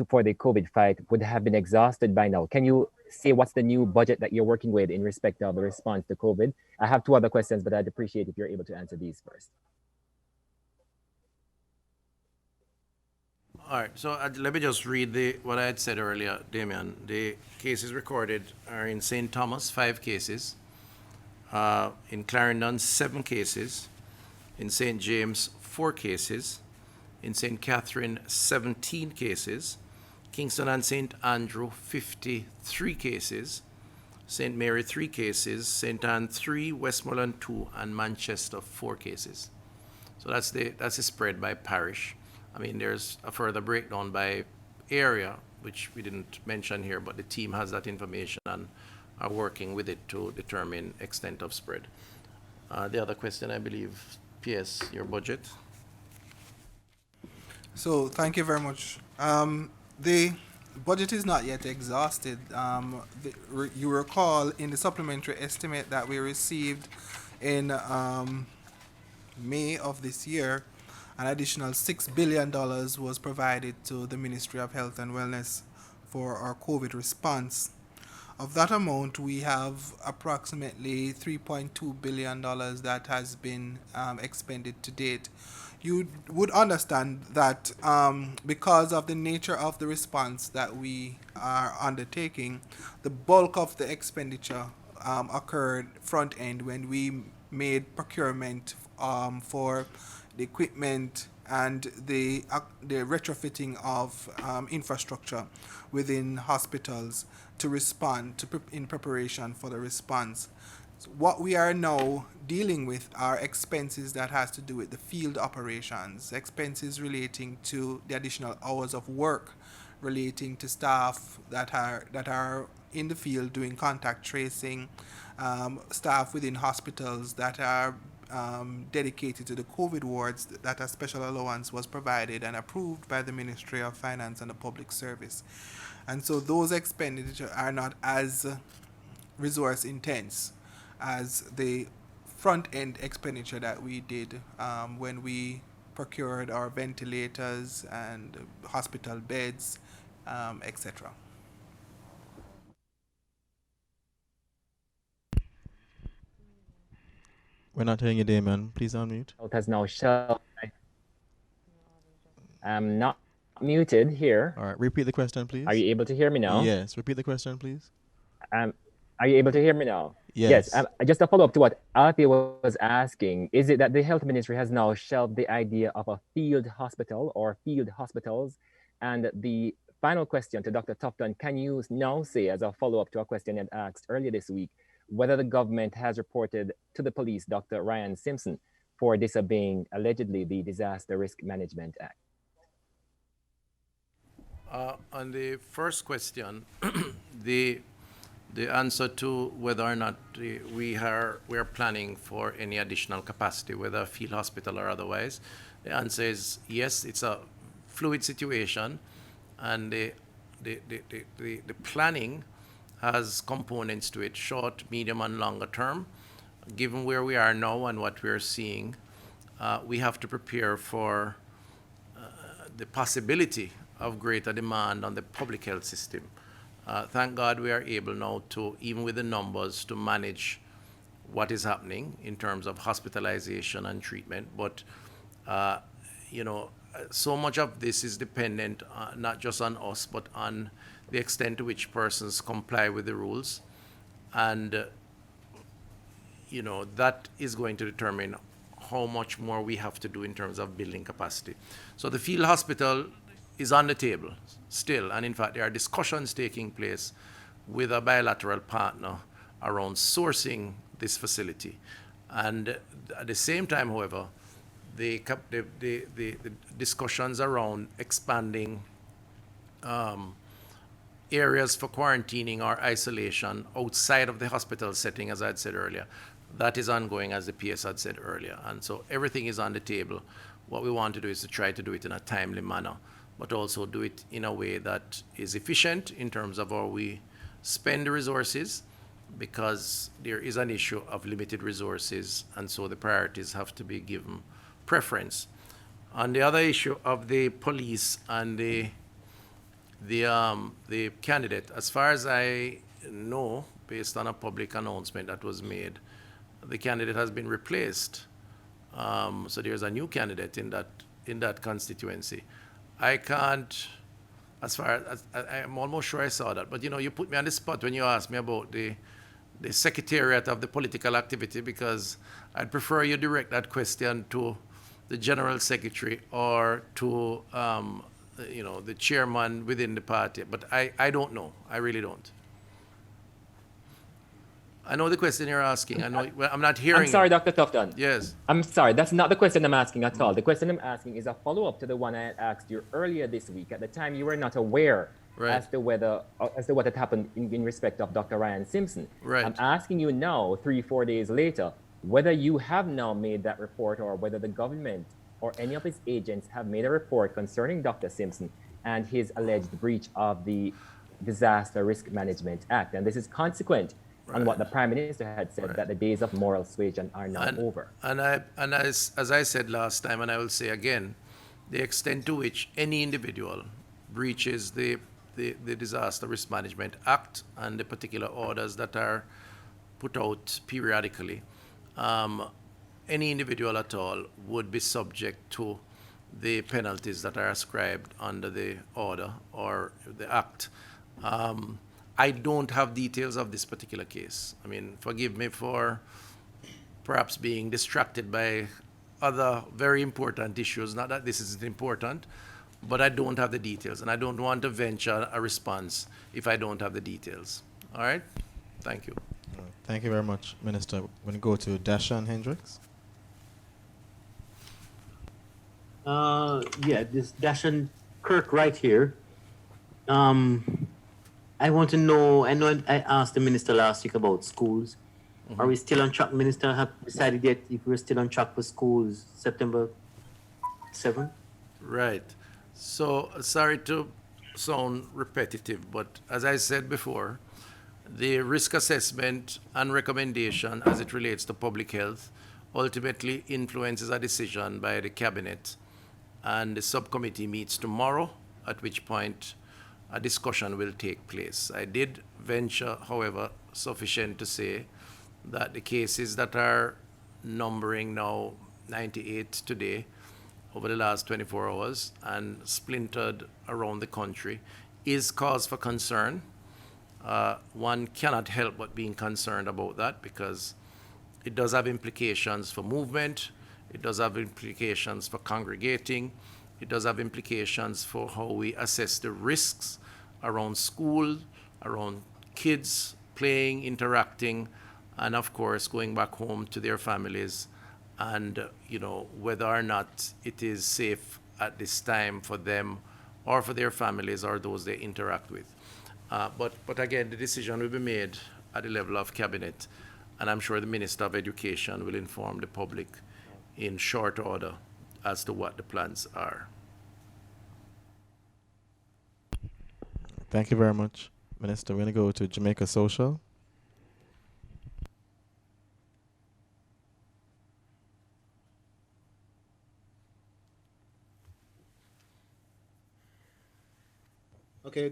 for the COVID fight would have been exhausted by now. Can you say what's the new budget that you're working with in respect of the response to COVID? I have two other questions, but I'd appreciate if you're able to answer these first. All right, so let me just read what I had said earlier, Damian. The cases recorded are in St. Thomas, 5 cases, in Clarendon, 7 cases, in St. James, 4 cases, in St. Catherine, 17 cases, Kingston and St. Andrew, 53 cases, St. Mary, 3 cases, St. Anne, 3, Westmoreland, 2, and Manchester, 4 cases. So that's the spread by parish. I mean, there's a further breakdown by area, which we didn't mention here, but the team has that information and are working with it to determine extent of spread. The other question, I believe, PS, your budget. So thank you very much. The budget is not yet exhausted. You recall in the supplementary estimate that we received in May of this year, an additional $6 billion was provided to the Ministry of Health and Wellness for our COVID response. Of that amount, we have approximately $3.2 billion that has been expended to date. You would understand that because of the nature of the response that we are undertaking, the bulk of the expenditure occurred front end when we made procurement for the equipment and the retrofitting of infrastructure within hospitals to respond in preparation for the response. So what we are now dealing with are expenses that has to do with the field operations, expenses relating to the additional hours of work, relating to staff that are in the field doing contact tracing, staff within hospitals that are dedicated to the COVID wards, that a special allowance was provided and approved by the Ministry of Finance and the Public Service. And so those expenditures are not as resource intense as the front end expenditure that we did when we procured our ventilators and hospital beds, etc. We're not hearing you, Damon. Please unmute. It has now shelved. I'm not muted here. All right, repeat the question, please. Are you able to hear me now? Yes, repeat the question, please. Are you able to hear me now? Yes. Just a follow-up to what Althea was asking, is it that the health ministry has now shelved the idea of a field hospital or field hospitals? And the final question to Dr. Tufton, can you now say, as a follow-up to a question I asked earlier this week, whether the government has reported to the police Dr. Ryan Simpson for disobeying allegedly the Disaster Risk Management Act? On the first question, the answer to whether or not we are planning for any additional capacity, whether a field hospital or otherwise, the answer is yes. It's a fluid situation. and the planning has components to it, short, medium, and longer term. Given where we are now and what we're seeing, we have to prepare for the possibility of greater demand on the public health system. Thank God we are able now to, even with the numbers, to manage what is happening in terms of hospitalization and treatment. But, so much of this is dependent not just on us, but on the extent to which persons comply with the rules. And, that is going to determine how much more we have to do in terms of building capacity. So the field hospital is on the table still. And in fact, there are discussions taking place with a bilateral partner around sourcing this facility. And at the same time, however, the discussions around expanding areas for quarantining or isolation outside of the hospital setting, as I had said earlier, that is ongoing, as the PS had said earlier. And so everything is on the table. What we want to do is to try to do it in a timely manner, but also do it in a way that is efficient in terms of how we spend the resources, because there is an issue of limited resources, and so the priorities have to be given preference. On the other issue of the police and the candidate, as far as I know, based on a public announcement that was made, the candidate has been replaced. So there's a new candidate in that constituency. I can't, as far as I'm almost sure I saw that, but you put me on the spot when you asked me about the secretariat of the political activity, because I'd prefer you direct that question to the general secretary or to the chairman within the party. But I don't know. I really don't. I know the question you're asking. I know I'm not hearing. I'm sorry, you. Dr. Tufton. Yes. I'm sorry. That's not the question I'm asking at all. The question I'm asking is a follow-up to the one I had asked you earlier this week. At the time, you were not aware as to what had happened in respect of Dr. Ryan Simpson. Right. I'm asking you now, 3-4 days later, whether you have now made that report, or whether the government or any of its agents have made a report concerning Dr. Simpson and his alleged breach of the Disaster Risk Management Act. And this is consequent on what the Prime Minister had said, that the days of moral suasion are now over. And as I said last time, and I will say again, the extent to which any individual breaches the Disaster Risk Management Act and the particular orders that are put out periodically, any individual at all would be subject to the penalties that are ascribed under the order or the act. I don't have details of this particular case. I mean, forgive me for perhaps being distracted by other very important issues. Not that this isn't important, but I don't have the details, and I don't want to venture a response if I don't have the details. All right? Thank you. Thank you very much, Minister. We're going to go to Dashan Hendricks. This Dashan Kirk right here. I want to know, I asked the minister last week about schools. Mm-hmm. Are we still on track? Minister, have decided yet if we're still on track for schools September 7th? Right. So, sorry to sound repetitive, but as I said before, the risk assessment and recommendation as it relates to public health ultimately influences a decision by the cabinet, and the subcommittee meets tomorrow, at which point a discussion will take place. I did venture, however, sufficient to say that the cases that are numbering now 98 today over the last 24 hours and splintered around the country is cause for concern. One cannot help but being concerned about that, because it does have implications for movement, it does have implications for congregating, it does have implications for how we assess the risks around school, around kids playing, interacting, and of course going back home to their families, and whether or not it is safe at this time for them or for their families or those they interact with. But again, the decision will be made at the level of cabinet, and I'm sure the Minister of Education will inform the public in short order as to what the plans are. Thank you very much, Minister. We're going to go to Jamaica Social. Okay,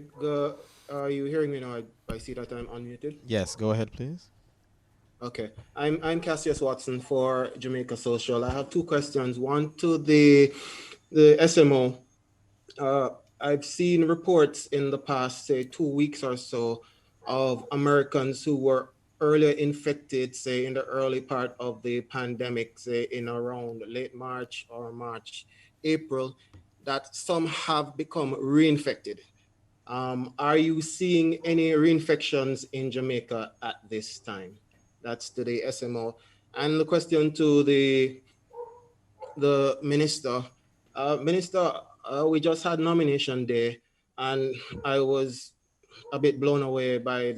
are you hearing me now? I see that I'm unmuted. Yes, go ahead, please. Okay, I'm Cassius Watson for Jamaica Social. I have two questions. One to the SMO. I've seen reports in the past, say, 2 weeks or so, of Americans who were earlier infected, say, in the early part of the pandemic, say, in around late March or March, April, that some have become reinfected. Are you seeing any reinfections in Jamaica at this time? That's to the SMO. And the question to the minister. Minister, we just had nomination day, and I was a bit blown away by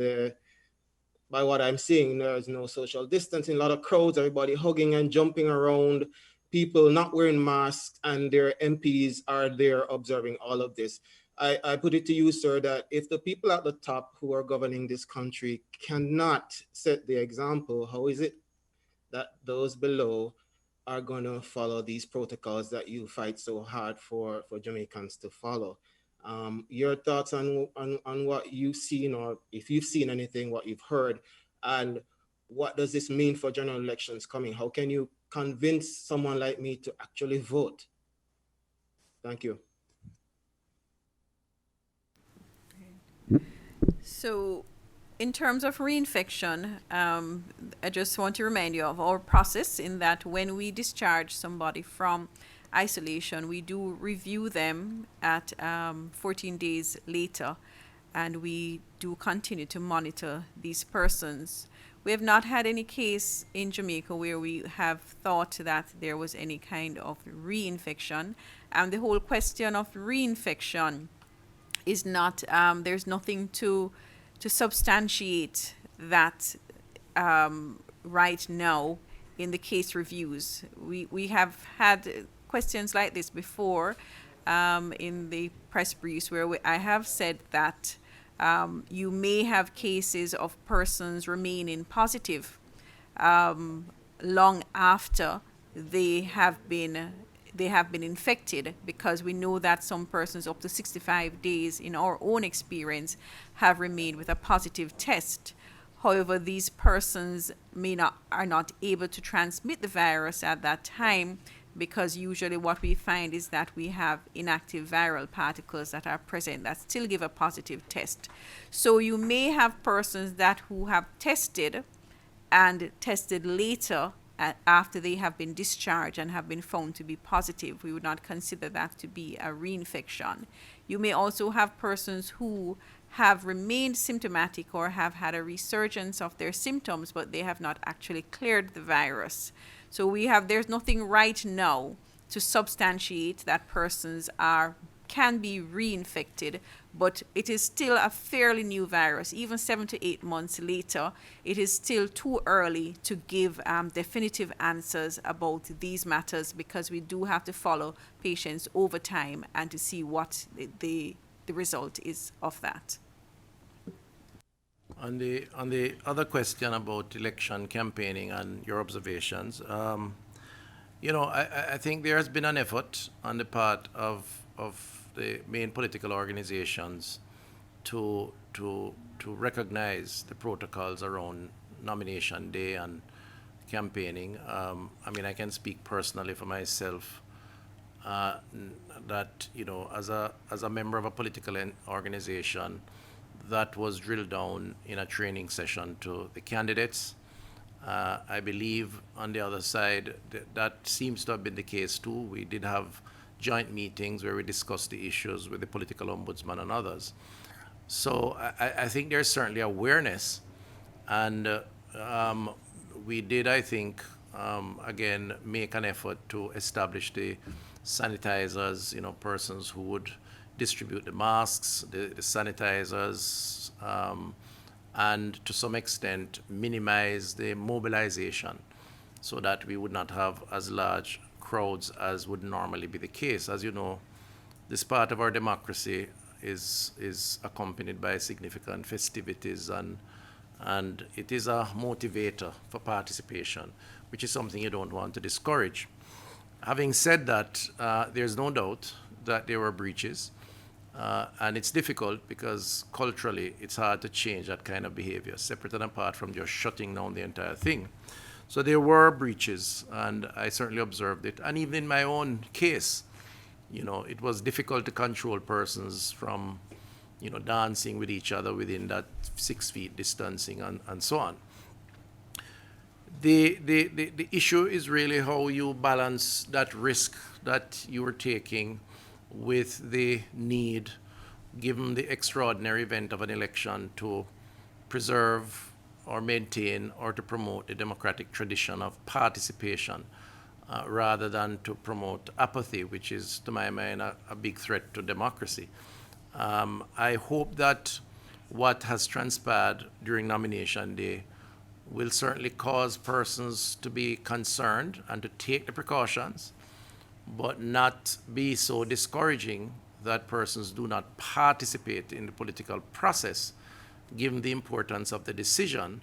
what I'm seeing. There's no social distancing, a lot of crowds, everybody hugging and jumping around, people not wearing masks, and their MPs are there observing all of this. I put it to you, sir, that if the people at the top who are governing this country cannot set the example, how is it that those below are going to follow these protocols that you fight so hard for Jamaicans to follow? Your thoughts on what you've seen, or if you've seen anything, what you've heard, and what does this mean for general elections coming? How can you convince someone like me to actually vote? Thank you. So, in terms of reinfection, I just want to remind you of our process in that when we discharge somebody from isolation, we do review them at 14 days later, and we do continue to monitor these persons. We have not had any case in Jamaica where we have thought that there was any kind of reinfection. And the whole question of reinfection is not, there's nothing to substantiate that right now in the case reviews. We have had questions like this before in the press briefs where I have said that you may have cases of persons remaining positive long after they have been infected, because we know that some persons up to 65 days in our own experience have remained with a positive test. However, these persons are not able to transmit the virus at that time, because usually what we find is that we have inactive viral particles that are present that still give a positive test. So you may have persons who have tested and tested later after they have been discharged and have been found to be positive. We would not consider that to be a reinfection. You may also have persons who have remained symptomatic or have had a resurgence of their symptoms, but they have not actually cleared the virus. So there's nothing right now to substantiate that persons can be reinfected, but it is still a fairly new virus. Even 7 to 8 months later, it is still too early to give definitive answers about these matters, because we do have to follow patients over time and to see what the result is of that. On the other question about election campaigning and your observations, I think there has been an effort on the part of the main political organizations to recognize the protocols around nomination day and campaigning. I can speak personally for myself that as a member of a political organization, that was drilled down in a training session to the candidates. I believe on the other side that seems to have been the case too. We did have joint meetings where we discussed the issues with the political ombudsman and others. So I think there's certainly awareness, and we did, I think, again, make an effort to establish the sanitizers, persons who would distribute the masks, the sanitizers, and to some extent minimize the mobilization so that we would not have as large crowds as would normally be the case. As you know, this part of our democracy is accompanied by significant festivities, and it is a motivator for participation, which is something you don't want to discourage. Having said that, there's no doubt that there were breaches, and it's difficult because culturally it's hard to change that kind of behavior, separate and apart from just shutting down the entire thing. So there were breaches, and I certainly observed it. And even in my own case, it was difficult to control persons from, dancing with each other within that 6 feet distancing and so on. The issue is really how you balance that risk that you are taking with the need, given the extraordinary event of an election, to preserve or maintain or to promote the democratic tradition of participation, rather than to promote apathy, which is, to my mind, a big threat to democracy. I hope that what has transpired during nomination day will certainly cause persons to be concerned and to take the precautions, but not be so discouraging that persons do not participate in the political process, given the importance of the decision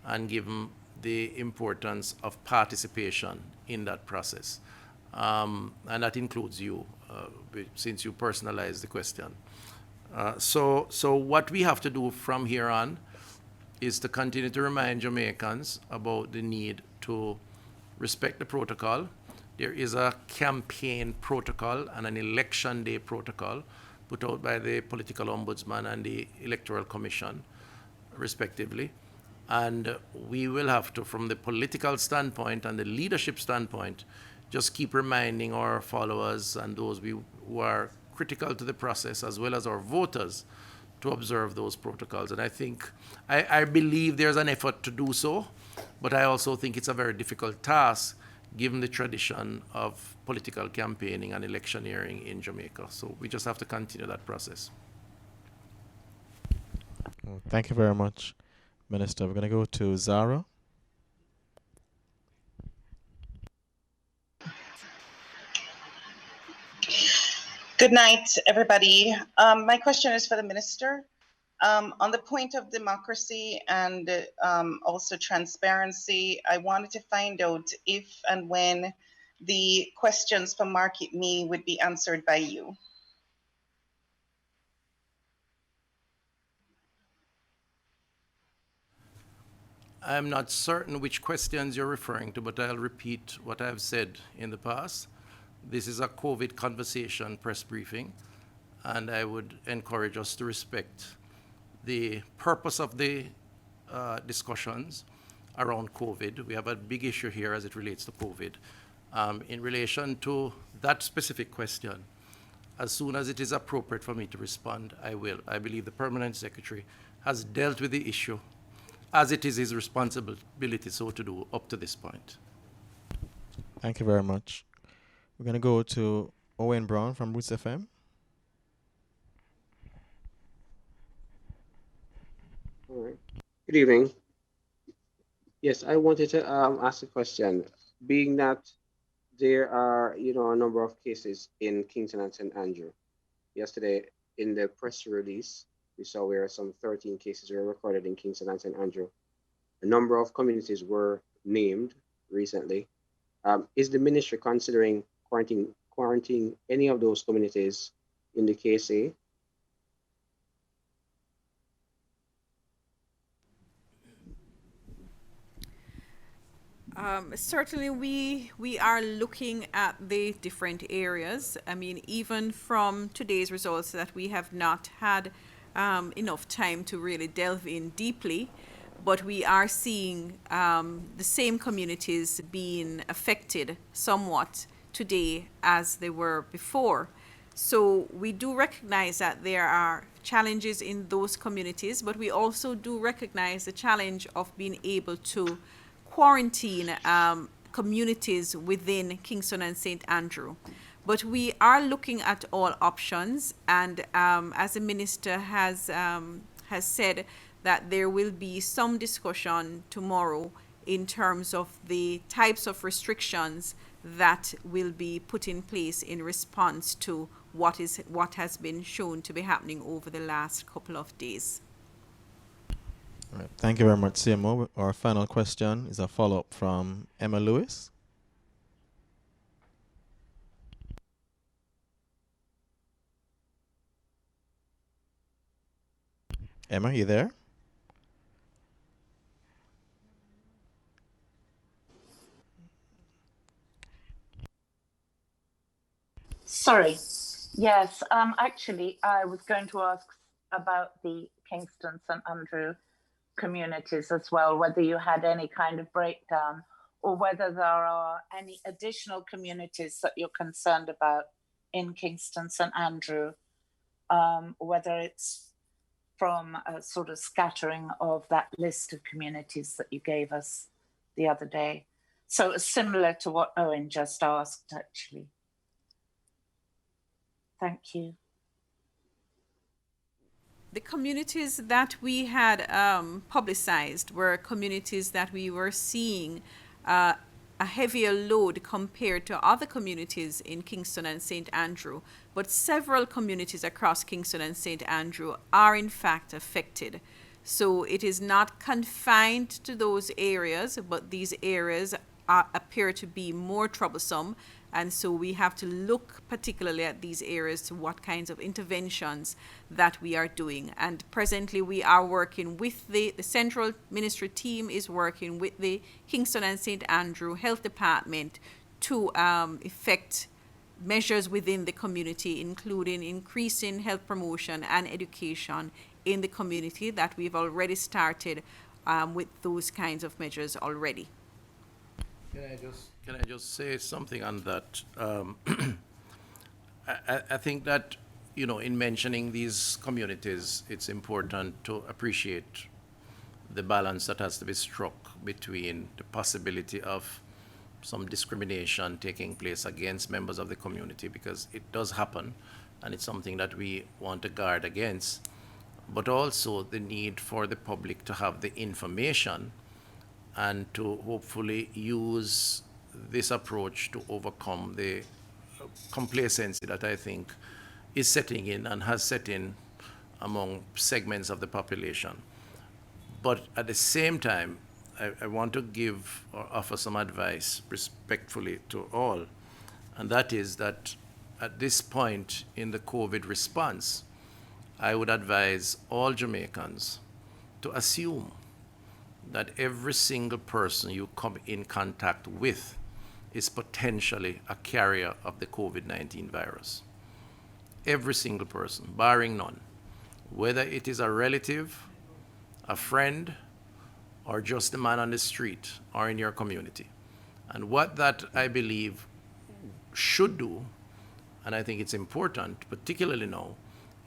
and given the importance of participation in that process. And that includes you, since you personalized the question. So what we have to do from here on is to continue to remind Jamaicans about the need to respect the protocol. There is a campaign protocol and an election day protocol put out by the political ombudsman and the Electoral Commission, respectively. And we will have to, from the political standpoint and the leadership standpoint, just keep reminding our followers and those who are critical to the process, as well as our voters, to observe those protocols. And I believe there's an effort to do so, but I also think it's a very difficult task given the tradition of political campaigning and electioneering in Jamaica. So we just have to continue that process. Well, thank you very much, Minister. We're going to go to Zara. Good night, everybody. My question is for the Minister. On the point of democracy and also transparency, I wanted to find out if and when the questions for Market Me would be answered by you. I'm not certain which questions you're referring to, but I'll repeat what I've said in the past. This is a COVID conversation press briefing, and I would encourage us to respect the purpose of the discussions around COVID. We have a big issue here as it relates to COVID. In relation to that specific question, as soon as it is appropriate for me to respond, I will. I believe the Permanent Secretary has dealt with the issue as it is his responsibility so to do up to this point. Thank you very much. We're going to go to Owen Brown from Roots FM. All right. Good evening. Yes, I wanted to ask a question. Being that there are, a number of cases in Kingston and St. Andrew. Yesterday, in the press release, we saw where some 13 cases were recorded in Kingston and St. Andrew. A number of communities were named recently. Is the ministry considering quarantining any of those communities in the KSA? Certainly, we are looking at the different areas. I mean, even from today's results that we have not had enough time to really delve in deeply, but we are seeing the same communities being affected somewhat today as they were before. So we do recognize that there are challenges in those communities, but we also do recognize the challenge of being able to quarantine communities within Kingston and St. Andrew. But we are looking at all options, and as the minister has said, that there will be some discussion tomorrow in terms of the types of restrictions that will be put in place in response to what has been shown to be happening over the last couple of days. All right. Thank you very much, CMO. Our final question is a follow-up from Emma Lewis. Emma, you there? Sorry. Yes, actually, I was going to ask about the Kingston St. Andrew communities as well, whether you had any kind of breakdown or whether there are any additional communities that you're concerned about in Kingston St. Andrew, whether it's from a sort of scattering of that list of communities that you gave us the other day. So it's similar to what Owen just asked, actually. Thank you. The communities that we had publicized were communities that we were seeing a heavier load compared to other communities in Kingston and St. Andrew. But several communities across Kingston and St. Andrew are in fact affected. So it is not confined to those areas, but these areas appear to be more troublesome. And so we have to look particularly at these areas to what kinds of interventions that we are doing. And presently we are working with the Central Ministry team is working with the Kingston and St. Andrew Health Department to effect measures within the community, including increasing health promotion and education in the community that we've already started with those kinds of measures already. Can I just say something on that? I think that, you know, in mentioning these communities, it's important to appreciate the balance that has to be struck between the possibility of some discrimination taking place against members of the community, because it does happen, and it's something that we want to guard against, but also the need for the public to have the information and to hopefully use this approach to overcome the complacency that I think is setting in and has set in among segments of the population. But at the same time, I want to give or offer some advice respectfully to all, and that is that at this point in the COVID response, I would advise all Jamaicans to assume that every single person you come in contact with is potentially a carrier of the COVID-19 virus. Every single person, barring none, whether it is a relative, a friend, or just a man on the street or in your community. And what that, I believe, should do, and I think it's important, particularly now,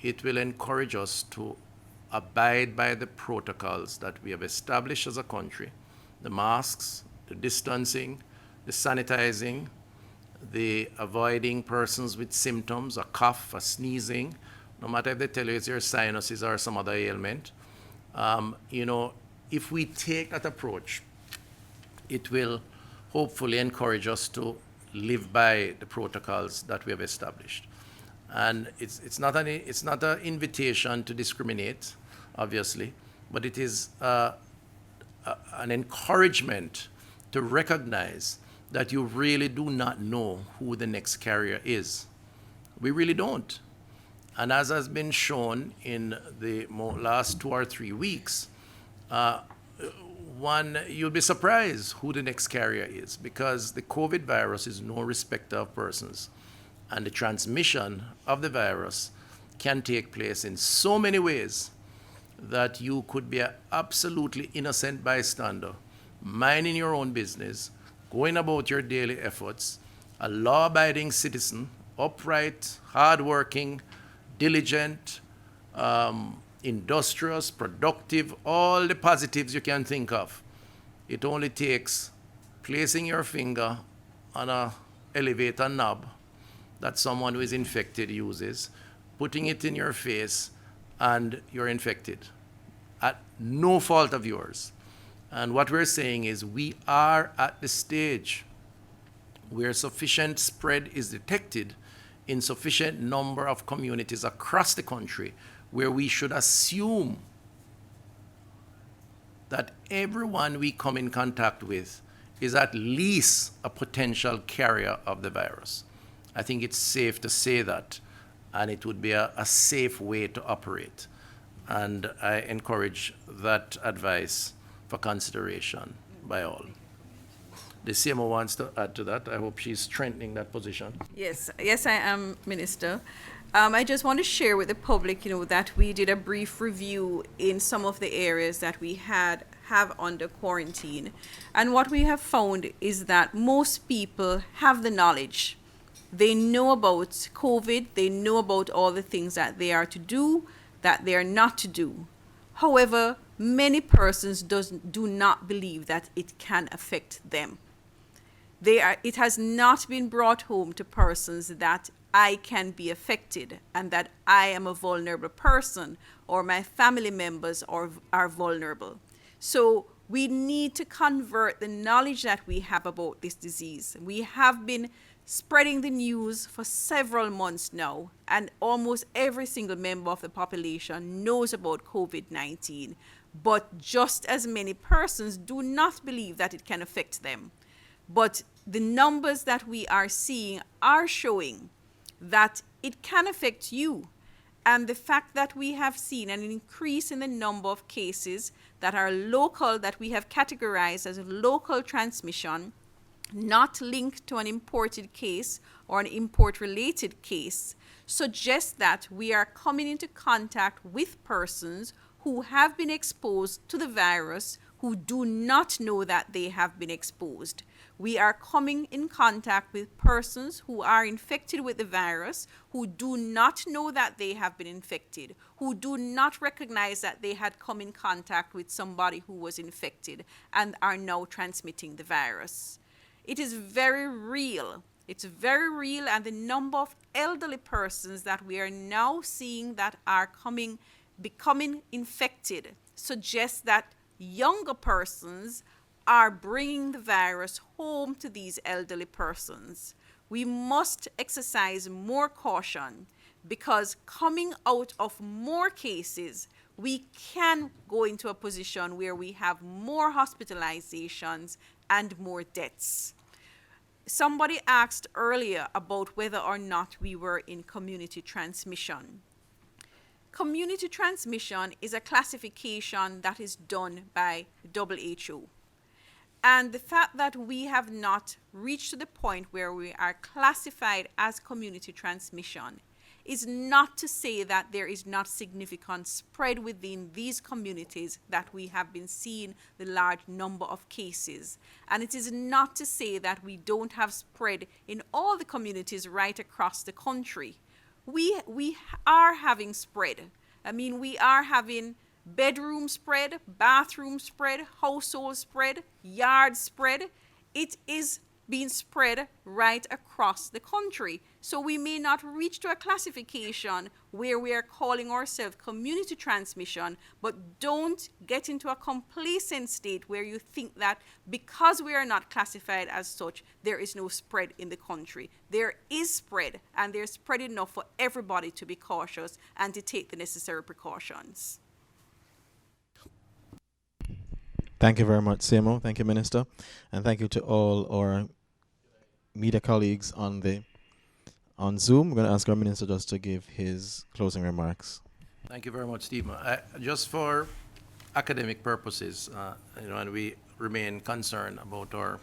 it will encourage us to abide by the protocols that we have established as a country, the masks, the distancing, the sanitizing, the avoiding persons with symptoms, a cough, a sneezing, no matter if they tell you it's your sinuses or some other ailment. You know, if we take that approach, it will hopefully encourage us to live by the protocols that we have established. And it's not an invitation to discriminate, obviously, but it is an encouragement to recognize that you really do not know who the next carrier is. We really don't. And as has been shown in the last 2 or 3 weeks, you'll be surprised who the next carrier is, because the COVID virus is no respecter of persons. And the transmission of the virus can take place in so many ways that you could be an absolutely innocent bystander, minding your own business, going about your daily efforts, a law-abiding citizen, upright, hardworking, diligent, industrious, productive, all the positives you can think of. It only takes placing your finger on an elevator knob that someone who is infected uses, putting it in your face, and you're infected at no fault of yours. And what we're saying is we are at the stage where sufficient spread is detected insufficient number of communities across the country where we should assume that everyone we come in contact with is at least a potential carrier of the virus. I think it's safe to say that, and it would be a safe way to operate. And I encourage that advice for consideration by all. The CMO wants to add to that. I hope she's strengthening that position. Yes, I am, Minister. I just want to share with the public, that we did a brief review in some of the areas that we have under quarantine. And what we have found is that most people have the knowledge. They know about COVID. They know about all the things that they are to do, that they are not to do. However, many persons do not believe that it can affect them. It has not been brought home to persons that I can be affected and that I am a vulnerable person or my family members are vulnerable. So we need to convert the knowledge that we have about this disease. We have been spreading the news for several months now, and almost every single member of the population knows about COVID-19, but just as many persons do not believe that it can affect them. But the numbers that we are seeing are showing that it can affect you. And the fact that we have seen an increase in the number of cases that are local, that we have categorized as local transmission, not linked to an imported case or an import-related case, suggests that we are coming into contact with persons who have been exposed to the virus who do not know that they have been exposed. We are coming in contact with persons who are infected with the virus, who do not know that they have been infected, who do not recognize that they had come in contact with somebody who was infected and are now transmitting the virus. It is very real. It's very real, and the number of elderly persons that we are now seeing that are becoming infected suggests that younger persons are bringing the virus home to these elderly persons. We must exercise more caution because coming out of more cases, we can go into a position where we have more hospitalizations and more deaths. Somebody asked earlier about whether or not we were in community transmission. Community transmission is a classification that is done by WHO. And the fact that we have not reached to the point where we are classified as community transmission is not to say that there is not significant spread within these communities that we have been seeing the large number of cases. And it is not to say that we don't have spread in all the communities right across the country. We are having spread. I mean, we are having bedroom spread, bathroom spread, household spread, yard spread. It is being spread right across the country. So we may not reach to a classification where we are calling ourselves community transmission, but don't get into a complacent state where you think that because we are not classified as such, there is no spread in the country. There is spread, and there's spread enough for everybody to be cautious and to take the necessary precautions. Thank you very much, CMO. Thank you, Minister. And thank you to all our media colleagues on Zoom. We're going to ask our Minister just to give his closing remarks. Thank you very much, Steve. Just for academic purposes, and we remain concerned about our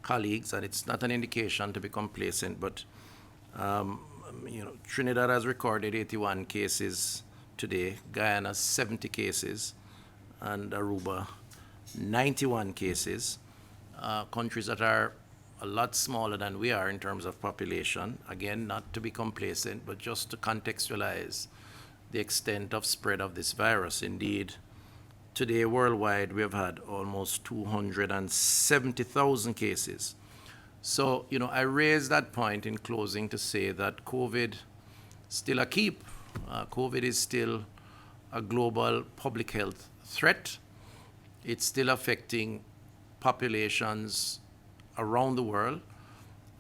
colleagues, and it's not an indication to be complacent, but Trinidad has recorded 81 cases today, Guyana 70 cases, and Aruba 91 cases. Countries that are a lot smaller than we are in terms of population. Again, not to be complacent, but just to contextualize the extent of spread of this virus. Indeed, today worldwide, we have had almost 270,000 cases. So, I raise that point in closing to say that COVID still a keep. COVID is still a global public health threat. It's still affecting populations around the world.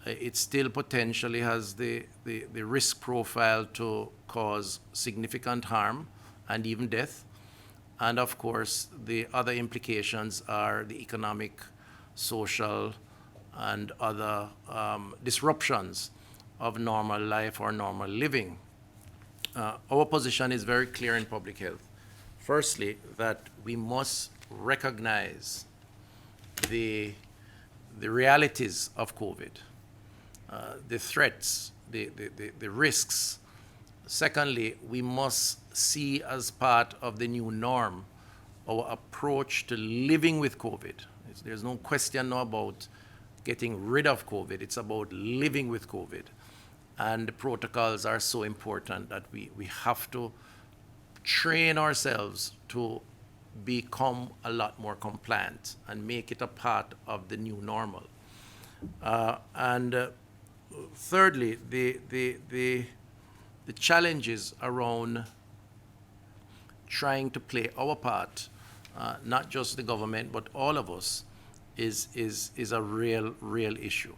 it still potentially has the risk profile to cause significant harm and even death. And of course, the other implications are the economic, social, and other disruptions of normal life or normal living. Our position is very clear in public health. Firstly, that we must recognize the realities of COVID, the threats, the risks. Secondly, we must see as part of the new norm our approach to living with COVID. There's no question now about getting rid of COVID. It's about living with COVID. And the protocols are so important that we have to train ourselves to become a lot more compliant and make it a part of the new normal. Thirdly, the challenges around trying to play our part, not just the government, but all of us, is a real issue.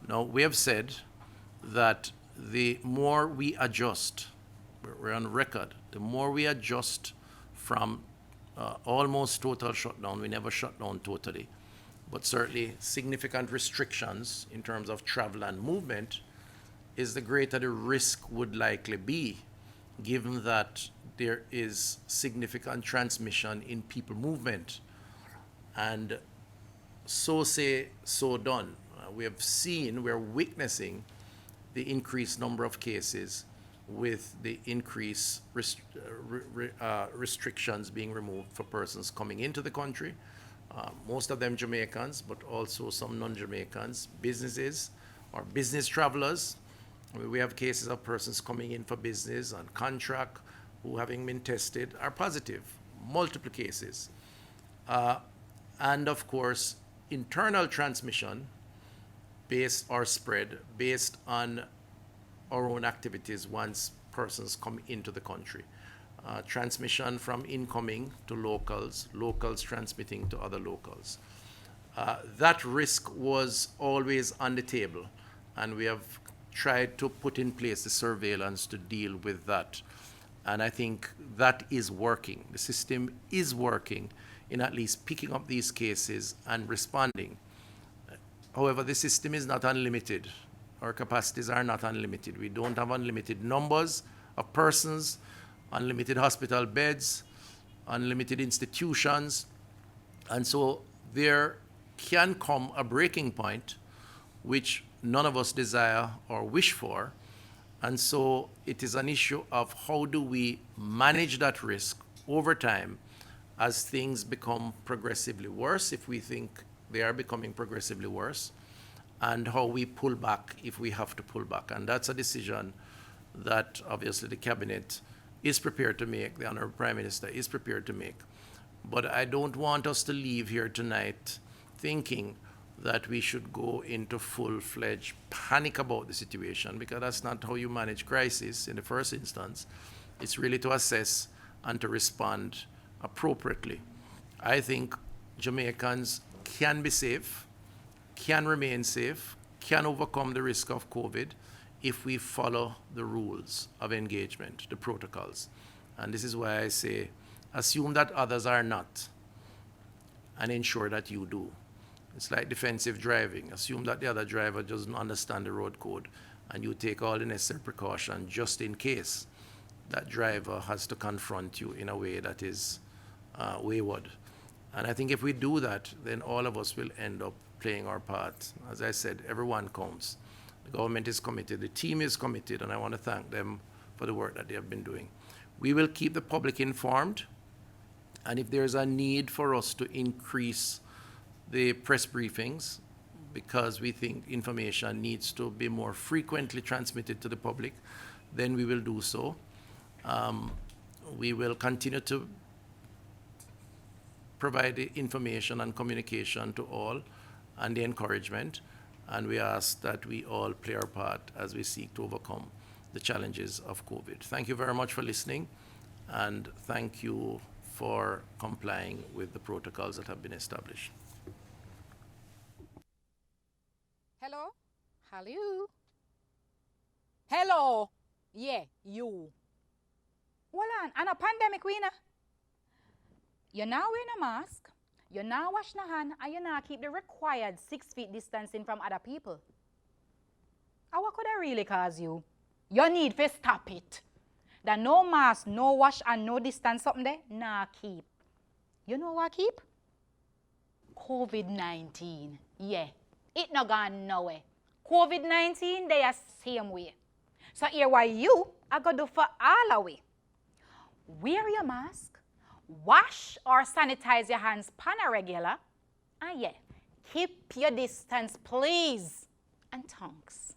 Now, we have said that the more we adjust, we're on record, the more we adjust from almost total shutdown, we never shut down totally, but certainly significant restrictions in terms of travel and movement, is the greater the risk would likely be, given that there is significant transmission in people movement. And so say, so done. We're witnessing the increased number of cases with the increased restrictions being removed for persons coming into the country, most of them Jamaicans, but also some non-Jamaicans, businesses or business travelers. We have cases of persons coming in for business on contract who, having been tested, are positive, multiple cases. And of course, internal transmission based or spread based on our own activities once persons come into the country. Transmission from incoming to locals, locals transmitting to other locals. That risk was always on the table, and we have tried to put in place the surveillance to deal with that. And I think that is working. The system is working in at least picking up these cases and responding. However, the system is not unlimited. Our capacities are not unlimited. We don't have unlimited numbers of persons, unlimited hospital beds, unlimited institutions. And so there can come a breaking point, which none of us desire or wish for. And so it is an issue of how do we manage that risk over time as things become progressively worse, if we think they are becoming progressively worse, and how we pull back if we have to pull back. And that's a decision that obviously the cabinet is prepared to make, the Honorable Prime Minister is prepared to make. But I don't want us to leave here tonight thinking that we should go into full-fledged panic about the situation, because that's not how you manage crisis in the first instance. It's really to assess and to respond appropriately. I think Jamaicans can be safe, can remain safe, can overcome the risk of COVID if we follow the rules of engagement, the protocols. And this is why I say, assume that others are not, and ensure that you do. It's like defensive driving. Assume that the other driver doesn't understand the road code, and you take all the necessary precaution just in case that driver has to confront you in a way that is wayward. And I think if we do that, then all of us will end up playing our part. As I said, everyone counts. The government is committed, the team is committed, and I want to thank them for the work that they have been doing. We will keep the public informed, and if there's a need for us to increase the press briefings, because we think information needs to be more frequently transmitted to the public, then we will do so. We will continue to provide the information and communication to all and the encouragement, and we ask that we all play our part as we seek to overcome the challenges of COVID. Thank you very much for listening, and thank you for complying with the protocols that have been established. Hello? Hello? Hello? Yeah, you. Hold on, and a pandemic winner. You're not wearing a mask, you're not washing your hand, and you're not keep the required 6 feet distancing from other people. And what could I really cause you? You need to stop it. That no mask, no wash, and no distance something there, nah keep. You know what keep? COVID-19. Yeah, it not gone nowhere. COVID-19, they are same way. So here what you are going to do for all of we. Wear your mask, wash or sanitize your hands pan a regular, and yeah, keep your distance, please. And thanks.